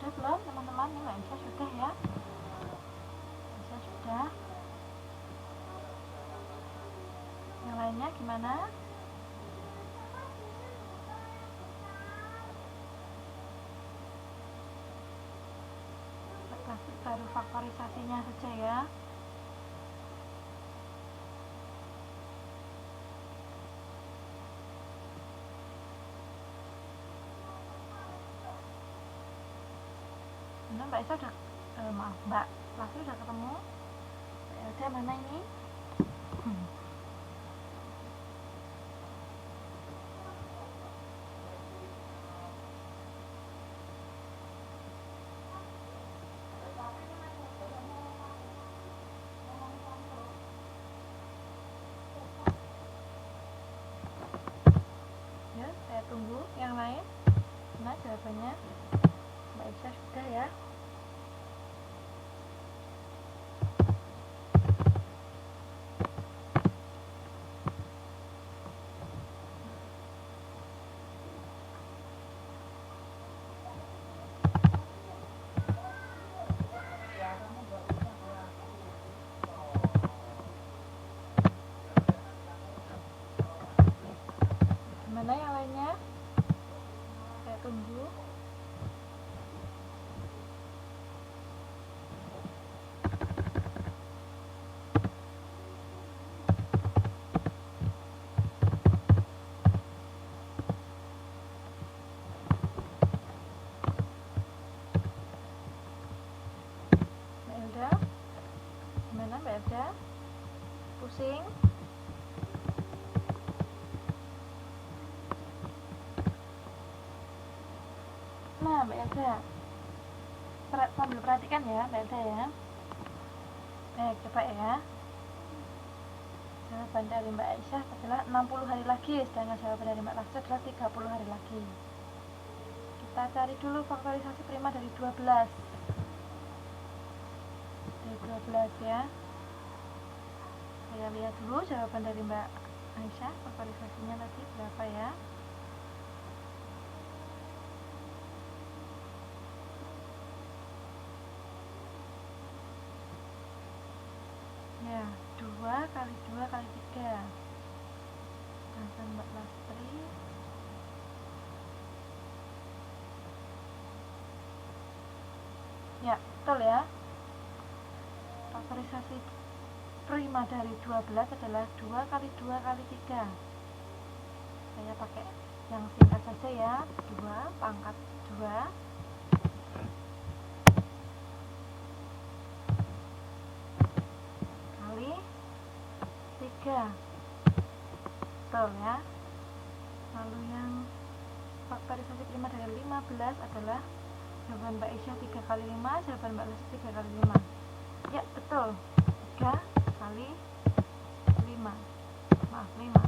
Sudah belum teman-teman? Mbak Aisyah sudah ya? Aisyah sudah. Yang lainnya gimana? Baru faktorisasinya saja ya. Nah, Mbak Isa udah Mbak Lasri udah ketemu. Mbak Elda mana ini? Ya, saya tunggu yang lain. Nah, jawabannya Mbak Isa sudah ya. Gimana yang lainnya? Saya tunggu. Mbak Elda? Gimana Mbak Elda? Pusing? Nah, Mbak Elda, sambil perhatikan ya Mbak Elda ya. Baik, coba ya. Jawaban dari Mbak Aisyah adalah 60 hari lagi, sedangkan jawaban dari Mbak Lasri adalah 30 hari lagi. Kita cari dulu faktorisasi prima dari 12. Dari 12 ya. Saya lihat dulu jawaban dari Mbak Aisyah, faktorisasinya tadi berapa ya. Ya, 2 kali 2 kali 3. Sedangkan Mbak Lasri ya, betul ya. Faktorisasi prima dari 12 adalah 2 kali 2 kali 3. Saya pakai yang singkat saja ya. 2 pangkat 2 kali 3. Betul ya. Lalu yang faktorisasi prima dari 15 adalah jawaban Mbak Aisyah 3 kali 5, jawaban Mbak Lasri 3 kali 5. Ya, betul. 3 kali 5. Maaf, 5.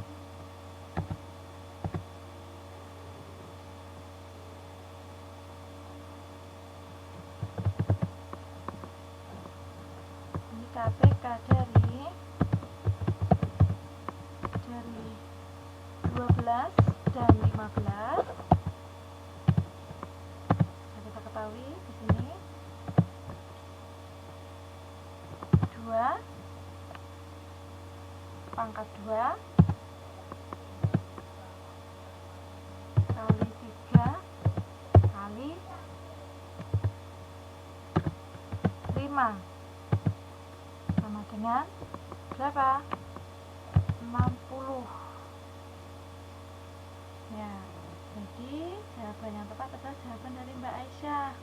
Ini KPK dari 12 dan 15. Kita ketahui di sini 2 pangkat 2 kali 3 kali 5 sama dengan berapa? 60. Ya, jadi jawaban yang tepat adalah jawaban dari Mbak Aisyah,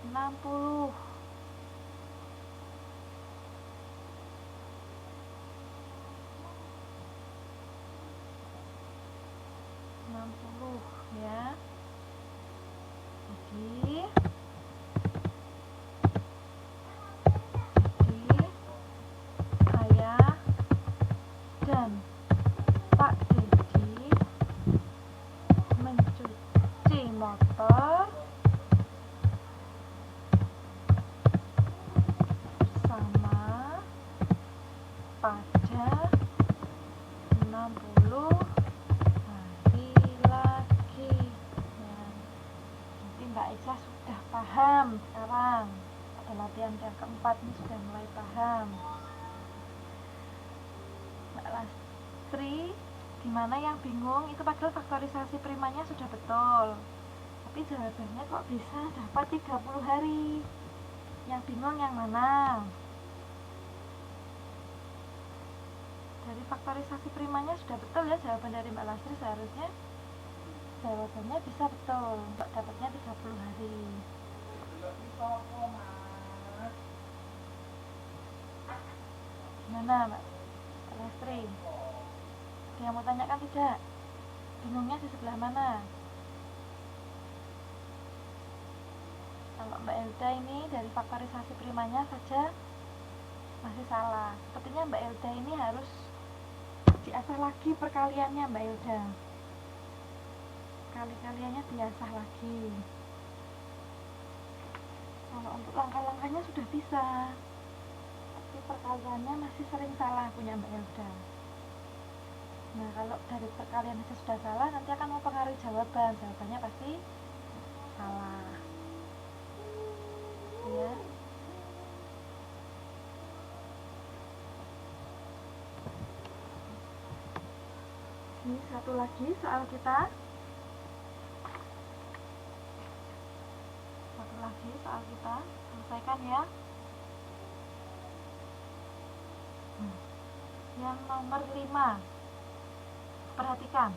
60. Ya. Jadi saya dan Pak Dedi mencuci motor bersama pada 60 hari lagi. Nah, nanti Mbak Aisyah sudah sekarang. Pada latihan yang keempat ini sudah mulai paham. Mbak Lastri, gimana yang bingung? Itu padahal faktorisasi primanya sudah betul, tapi jawabannya kok bisa dapat 30 hari. Yang bingung yang mana? Dari faktorisasi primanya sudah betul ya jawaban dari Mbak Lastri, seharusnya jawabannya bisa betul, Mbak dapatnya 30 hari. Gimana Mbak Lastri? Ada yang mau tanyakan tidak? Bingungnya di sebelah mana? Kalau Mbak Elda ini dari faktorisasi primanya saja masih salah. Sepertinya Mbak Elda ini harus diasah lagi perkaliannya Mbak Elda. Kali-kaliannya diasah lagi. Kalau untuk langkah-langkahnya sudah bisa, tapi perkaliannya masih sering salah punya Mbak Elda. Nah, kalau dari perkalian saja sudah salah, nanti akan mempengaruhi jawaban. Jawabannya pasti salah. Ya. Ini satu lagi soal kita. Satu lagi soal kita. Selesaikan ya. Yang nomor 5. Perhatikan.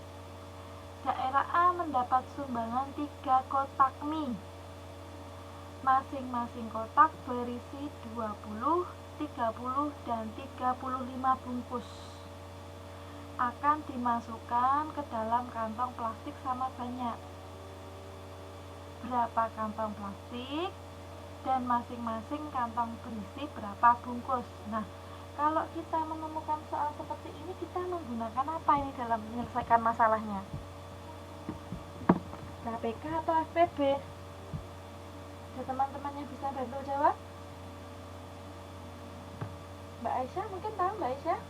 Daerah A mendapat sumbangan 3 kotak mie. Masing-masing kotak berisi 20, 30, dan 35 bungkus. Akan dimasukkan ke dalam kantong plastik sama banyak. Berapa kantong plastik dan masing-masing kantong berisi berapa bungkus. Nah, kalau kita menemukan soal seperti ini, kita menggunakan apa ini dalam menyelesaikan masalahnya? KPK atau FPB? Ada teman-teman yang bisa bantu jawab? Mbak Aisyah, mungkin tahu Mbak Aisyah?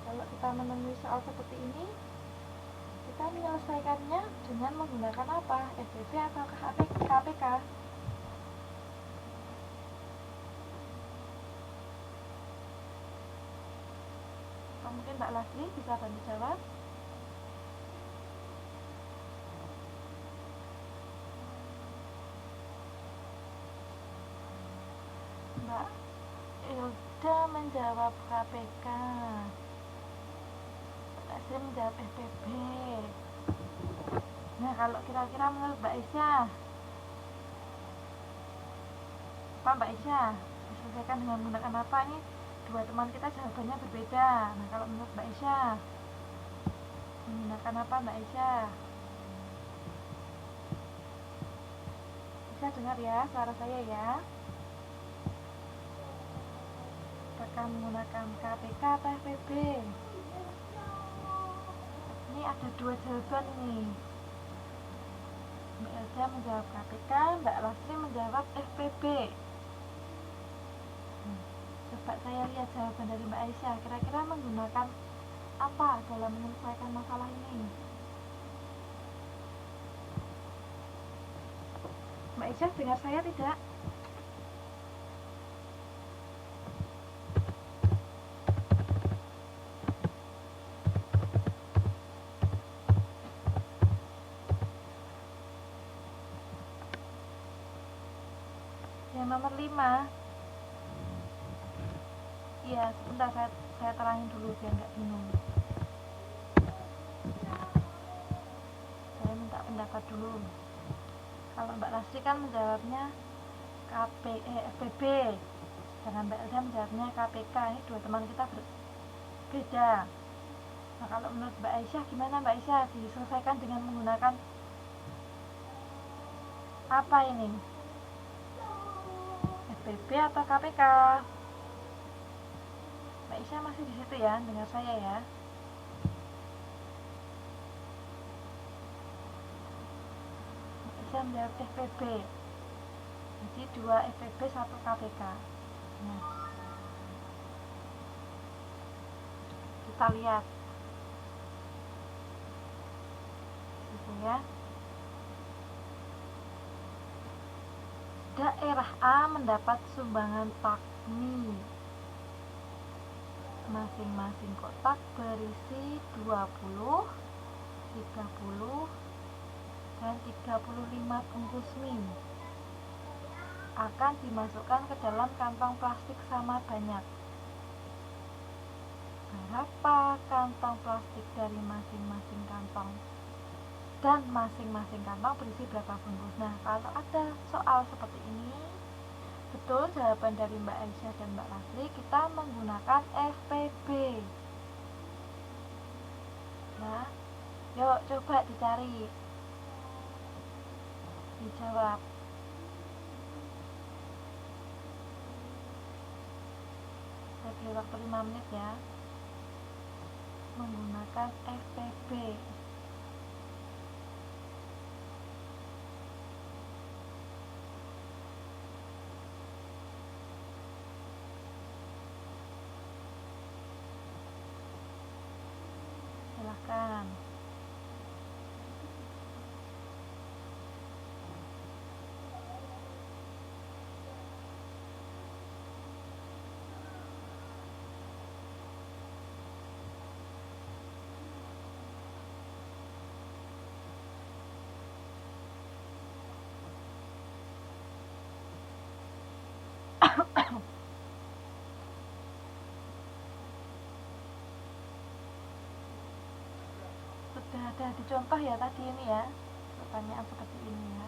Kalau kita menemui soal seperti ini, kita menyelesaikannya dengan menggunakan apa? FPB atau KPK? Atau mungkin Mbak Lasli bisa bantu jawab? Mbak Ilda menjawab KPK. Saya menjawab FPB. Nah, kalau kira-kira menurut Mbak Aisyah, apa Mbak Aisyah? Diselesaikan dengan menggunakan apa? Ini dua teman kita jawabannya berbeda. Nah, kalau menurut Mbak Aisyah, menggunakan apa Mbak Aisyah? Bisa dengar ya suara saya ya? Apakah menggunakan KPK atau FPB? Ini ada dua jawaban nih. Mbak Elda menjawab KPK, Mbak Lasri menjawab FPB. Coba saya lihat jawaban dari Mbak Aisyah. Kira-kira menggunakan apa dalam menyelesaikan masalah ini? Mbak Aisyah dengar saya tidak? Yang nomor 5. Iya, sebentar saya terangin dulu biar nggak bingung. Saya minta pendapat dulu. Kalau Mbak Lasri kan menjawabnya FPB, sedangkan Mbak Elda menjawabnya KPK. Ini dua teman kita berbeda. Nah, kalau menurut Mbak Aisyah gimana Mbak Aisyah? Diselesaikan dengan menggunakan apa ini? FPB atau KPK? Mbak Aisyah masih di situ ya, dengar saya ya. Mbak Aisyah menjawab FPB. Jadi 2 FPB 1 KPK. Nah, kita lihat gitu ya. Daerah A mendapat sumbangan takmi. Masing-masing kotak berisi 20, 30, dan 35 bungkus mie. Akan dimasukkan ke dalam kantong plastik sama banyak. Berapa kantong plastik dari masing-masing kantong? Dan masing-masing kantong berisi berapa bungkus? Nah, kalau ada soal seperti ini, betul jawaban dari Mbak Aisyah dan Mbak Lasri, kita menggunakan FPB. Nah, yuk coba dicari, dijawab. Saya beri waktu 5 menit ya. Menggunakan FPB. Silahkan. Sudah ada dicontoh ya tadi ini ya, pertanyaan seperti ini ya.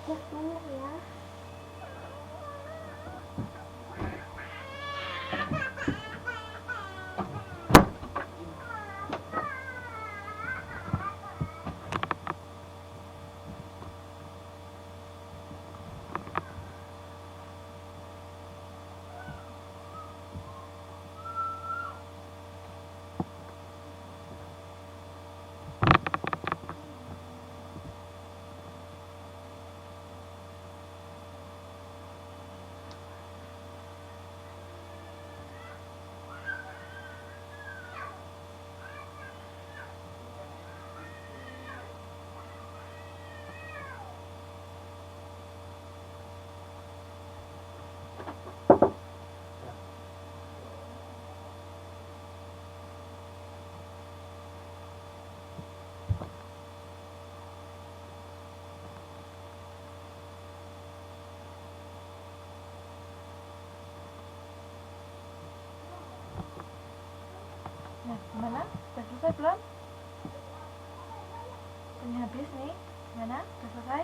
Banyak ya. gimana? Sudah selesai belum? Ini habis nih. Gimana? Sudah selesai?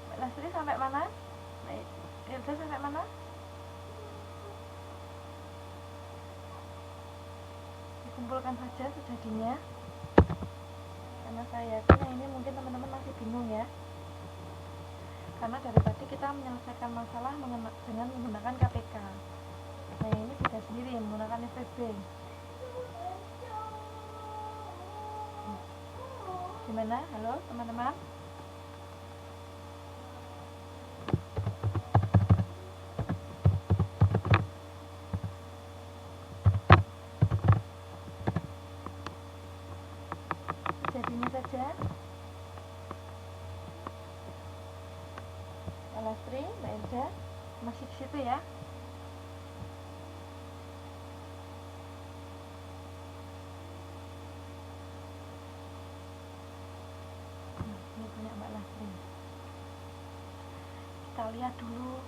Mbak Lastri sampai mana? Mbak Ilda sampai mana? Dikumpulkan saja sejadinya, karena saya yakin yang ini mungkin teman-teman masih bingung ya, karena dari tadi kita menyelesaikan masalah dengan menggunakan KPK. Nah ini beda sendiri menggunakan FPB. Gimana? Halo teman-teman? Sejadinya saja. Mbak Lastri, Mbak Elda masih di situ ya? Ini punya Mbak Lastri. Kita lihat dulu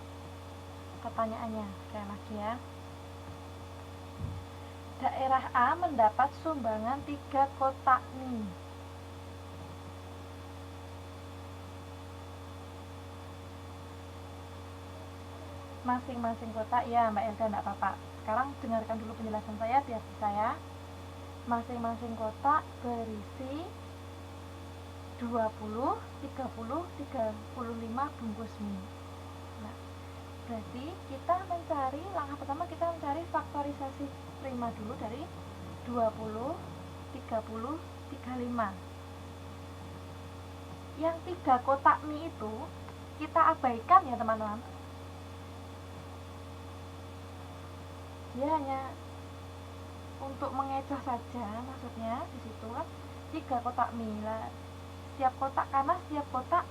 pertanyaannya sekali lagi ya. Daerah A mendapat sumbangan 3 kotak mie. Masing-masing kotak ya Mbak Elda, enggak apa-apa. Sekarang dengarkan dulu penjelasan saya biar bisa ya. Masing-masing kotak berisi 20, 30, 35 bungkus mie. Nah, berarti kita mencari, langkah pertama kita mencari faktorisasi prima dulu dari 20, 30, 35. Yang 3 kotak mie itu kita abaikan ya teman-teman. Dia hanya untuk mengecoh saja, maksudnya di situ kan 3 kotak mie lah. Setiap kotak, karena setiap kotak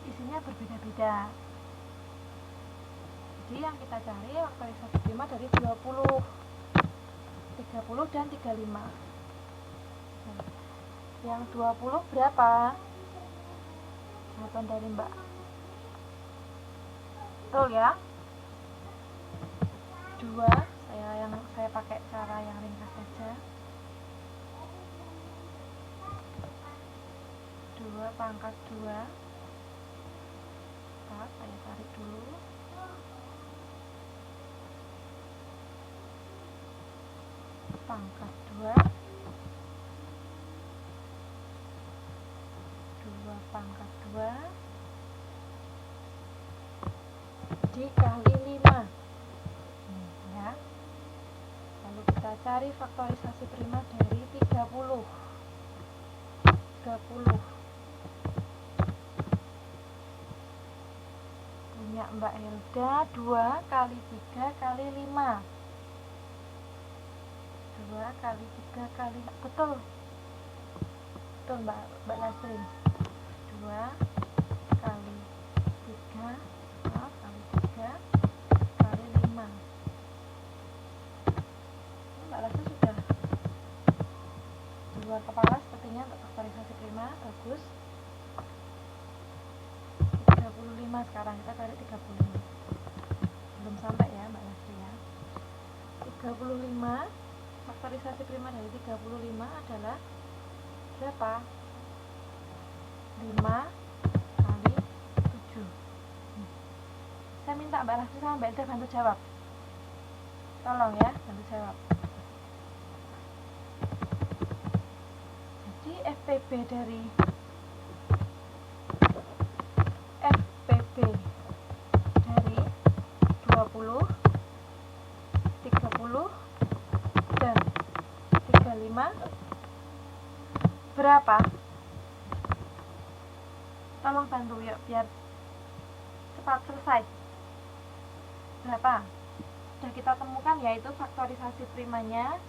isinya berbeda-beda. Jadi yang kita cari faktorisasi prima dari 20, 30 dan 35. Yang 20 berapa? Jawaban dari Mbak. Betul ya? 2, saya pakai cara yang ringkas saja. 2 pangkat 2. Saya tarik dulu. Pangkat 2. 2 pangkat 2 dikali 5. Ya. Lalu kita cari faktorisasi prima dari 30. 30 punya Mbak Hilda, 2 kali 3 kali 5. 2 kali 3 kali, betul Mbak Lastri. 2 kali 3 kali 3 kali 5. Mbak Lastri sudah di luar kepala sepertinya untuk faktorisasi prima. Bagus. 35 sekarang kita cari 35. Belum sampai ya Mbak Lastri ya. 35 faktorisasi prima dari 35 adalah berapa? 5 kali 7. Saya minta Mbak Lastri sama Mbak Elda bantu jawab. Tolong ya, bantu jawab. Jadi FPB dari FPB dari 20, 30 dan 35 berapa? Tolong bantu ya biar cepat selesai. Berapa? Sudah kita temukan yaitu faktorisasi primanya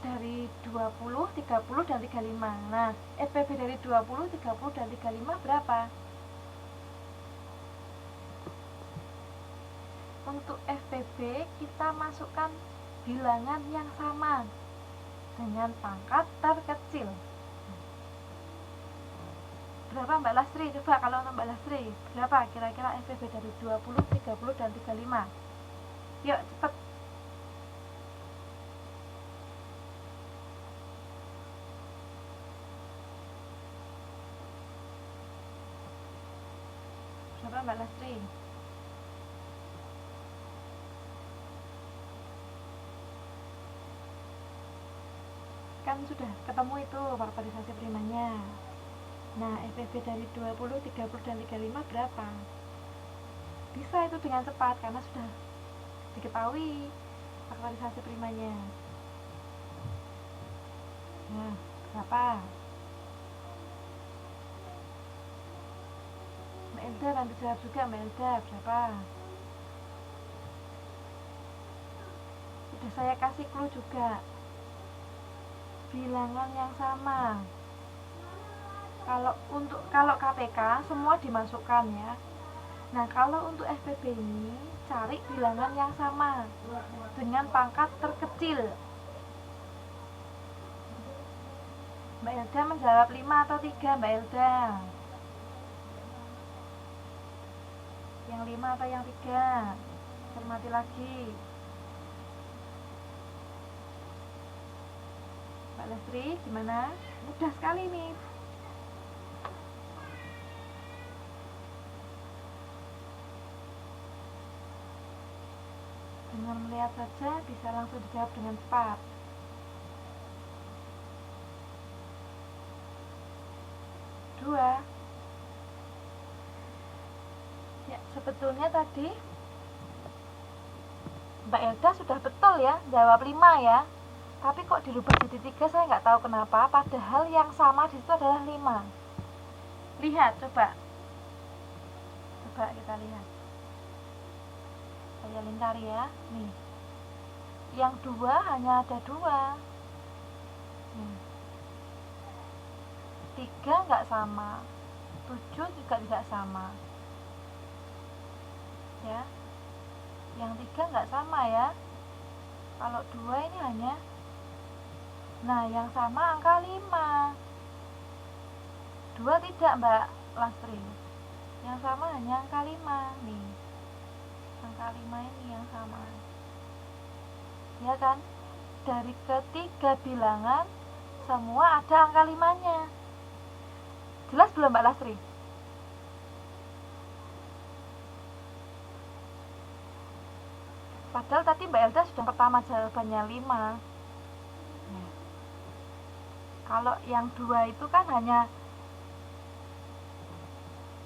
dari 20, 30 dan 35. Nah, FPB dari 20, 30 dan 35 berapa? Untuk FPB kita masukkan bilangan yang sama dengan pangkat terkecil. Berapa Mbak Lastri? Coba kalau untuk Mbak Lastri, berapa kira-kira FPB dari 20, 30 dan 35? Yuk cepet. Berapa Mbak Lastri? Kan sudah ketemu itu faktorisasi primanya. Nah, FPB dari 20, 30, dan 35 berapa? Bisa itu dengan cepat karena sudah diketahui faktorisasi primanya. Nah, berapa? Mbak Elda bantu jawab juga. Mbak Elda, berapa? Sudah saya kasih clue juga. Bilangan yang sama. Kalau KPK semua dimasukkan ya. Nah, kalau untuk FPB ini cari bilangan yang sama dengan pangkat terkecil. Mbak Elda menjawab 5 atau 3, Mbak Elda? Yang 5 atau yang 3? Cermati lagi. Mbak Lestri, gimana? Mudah sekali nih. Dengan melihat saja bisa langsung dijawab dengan cepat. Dua. Ya, sebetulnya tadi Mbak Elda sudah betul ya, jawab 5 ya. Tapi kok dirubah jadi 3, saya nggak tahu kenapa, padahal yang sama di situ adalah 5. Lihat, coba kita lihat. Saya lingkari ya. Nih, yang 2 hanya ada 2. 3 nggak sama, 7 juga tidak sama ya. Yang 3 nggak sama ya. Kalau 2 ini hanya, nah yang sama angka 5. 2 tidak Mbak Lastri, yang sama hanya angka 5 nih. Angka 5 ini yang sama ya kan. Dari ketiga bilangan semua ada angka 5-nya. Jelas belum Mbak Lastri? Padahal tadi Mbak Elda sudah pertama jawabannya 5. Kalau yang 2 itu kan hanya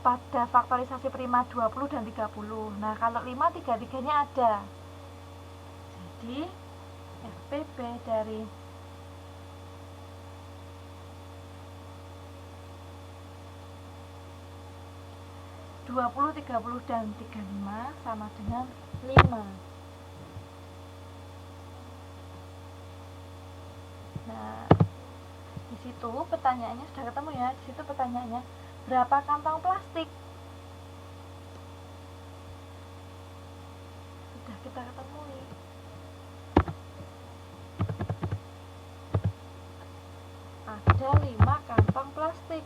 pada faktorisasi prima 20 dan 30. Nah, kalau 5, 3-3-nya ada. Jadi, FPB dari 20, 30, dan 35 sama dengan 5. Nah, di situ pertanyaannya sudah ketemu ya. Di situ pertanyaannya, berapa kantong plastik? Sudah kita ketemui. Ada 5 kantong plastik.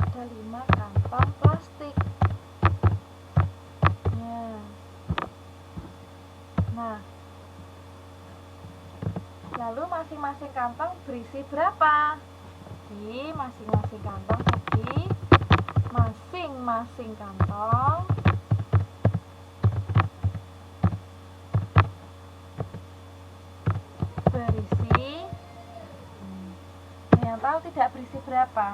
Ada 5 kantong plastik. Nah, lalu masing-masing kantong berisi berapa? Di masing-masing kantong tadi, masing-masing kantong berisi, yang tahu tidak berisi berapa?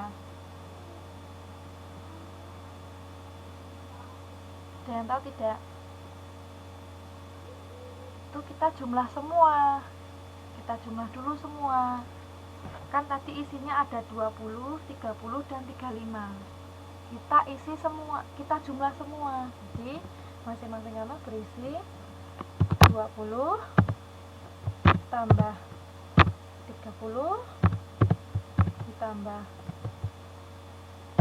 Ada yang tahu tidak? Itu kita jumlah semua. Kita jumlah dulu semua. Kan tadi isinya ada 20, 30, dan 35. Kita isi semua, kita jumlah semua. Jadi masing-masing kantong berisi 20 tambah 30 ditambah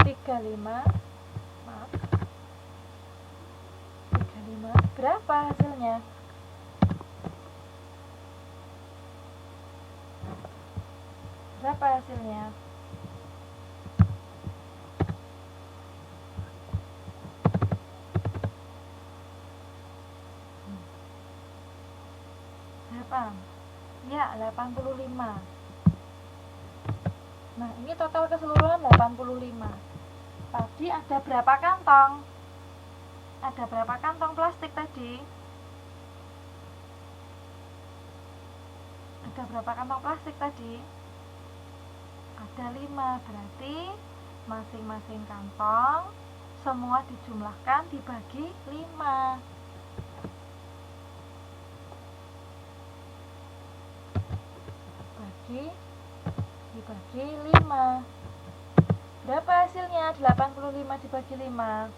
35. Maaf, 35. Berapa hasilnya? Berapa hasilnya? berapa? Ya, 85. Nah, ini total keseluruhan 85. Tadi ada berapa kantong? Ada berapa kantong plastik tadi? Ada berapa kantong plastik tadi? Ada 5. Berarti masing-masing kantong semua dijumlahkan dibagi 5. Dibagi 5. Berapa hasilnya? 85 dibagi 5.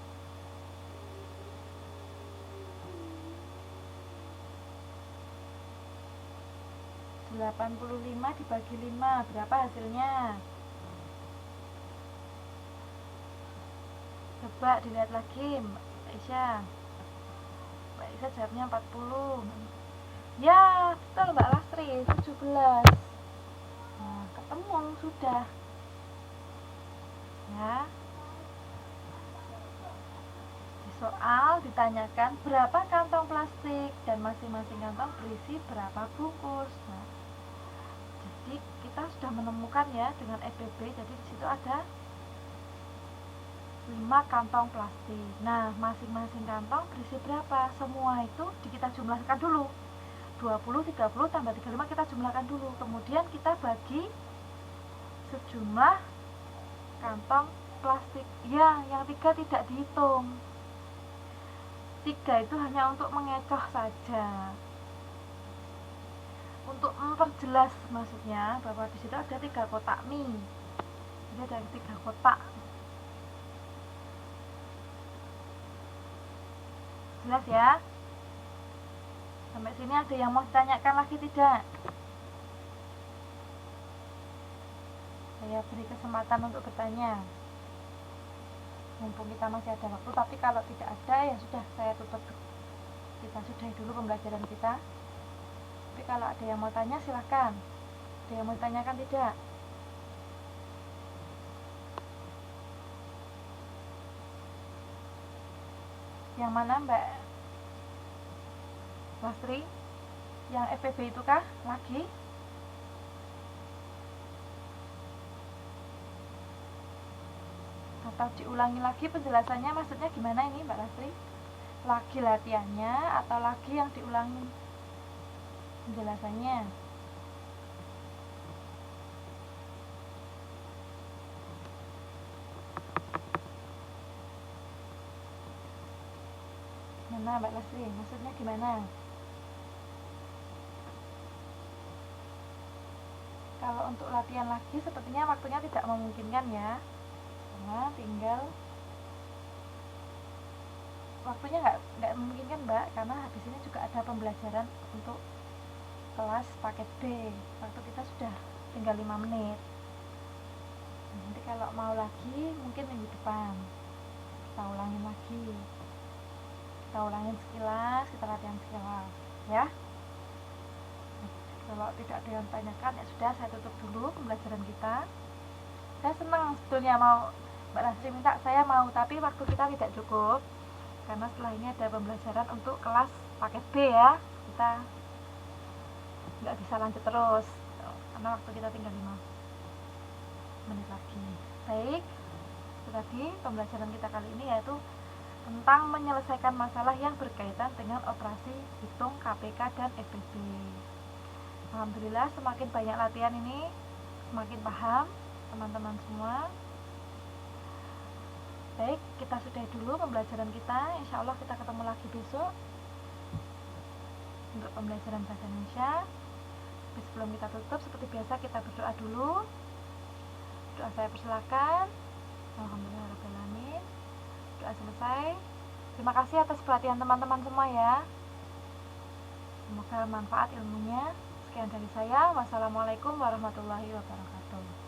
85 dibagi 5. Berapa hasilnya? Coba dilihat lagi, Mbak Aisyah. Mbak Aisyah jawabnya 40. Ya, betul Mbak Lastri, 17. Nah, ketemu sudah. Ya. Di soal ditanyakan berapa kantong plastik dan masing-masing kantong berisi berapa bungkus. Nah, jadi kita sudah menemukan ya dengan EPB. Jadi di situ ada 5 kantong plastik. Nah, masing-masing kantong berisi berapa? Semua itu kita jumlahkan dulu. 20, 30 tambah 35 kita jumlahkan dulu. Kemudian kita bagi sejumlah kantong plastik. Ya, yang 3 tidak dihitung. 3 itu hanya untuk mengecoh saja. Untuk memperjelas maksudnya bahwa di situ ada 3 kotak mie. Jadi ada 3 kotak. Jelas ya? Sampai sini ada yang mau ditanyakan lagi tidak? Saya beri kesempatan untuk bertanya. Mumpung kita masih ada waktu, tapi kalau tidak ada ya sudah, saya tutup. Kita sudahi dulu pembelajaran kita. Tapi kalau ada yang mau tanya silahkan. Ada yang mau ditanyakan tidak? Yang mana Mbak Lastri? Yang FPB itu kah? Lagi? Atau diulangi lagi penjelasannya, maksudnya gimana ini Mbak Lastri? Lagi latihannya atau lagi yang diulangi penjelasannya? Mana Mbak Lastri? Maksudnya gimana? Kalau untuk latihan lagi sepertinya waktunya tidak memungkinkan ya, karena tinggal waktunya nggak memungkinkan Mbak, karena habis ini juga ada pembelajaran untuk kelas paket B. Waktu kita sudah tinggal 5 menit. Nanti kalau mau lagi mungkin minggu depan kita ulangin lagi, kita ulangin sekilas, kita latihan sekilas ya. Kalau tidak ada yang tanyakan ya sudah, saya tutup dulu pembelajaran kita. Saya senang sebetulnya mau Mbak Lastri minta, saya mau, tapi waktu kita tidak cukup karena setelah ini ada pembelajaran untuk kelas paket B ya. Kita nggak bisa lanjut terus karena waktu kita tinggal 5 menit lagi. Baik, itu tadi pembelajaran kita kali ini, yaitu tentang menyelesaikan masalah yang berkaitan dengan operasi hitung KPK dan EPB. Alhamdulillah semakin banyak latihan ini semakin paham teman-teman semua. Baik, kita sudahi dulu pembelajaran kita. Insya Allah kita ketemu lagi besok untuk pembelajaran bahasa Indonesia. Tapi sebelum kita tutup, seperti biasa kita berdoa dulu. Doa saya persilakan. Alhamdulillahirrahmanirrahim. Doa selesai. Terima kasih atas perhatian teman-teman semua ya. Semoga manfaat ilmunya. Sekian dari saya. Wassalamualaikum warahmatullahi wabarakatuh.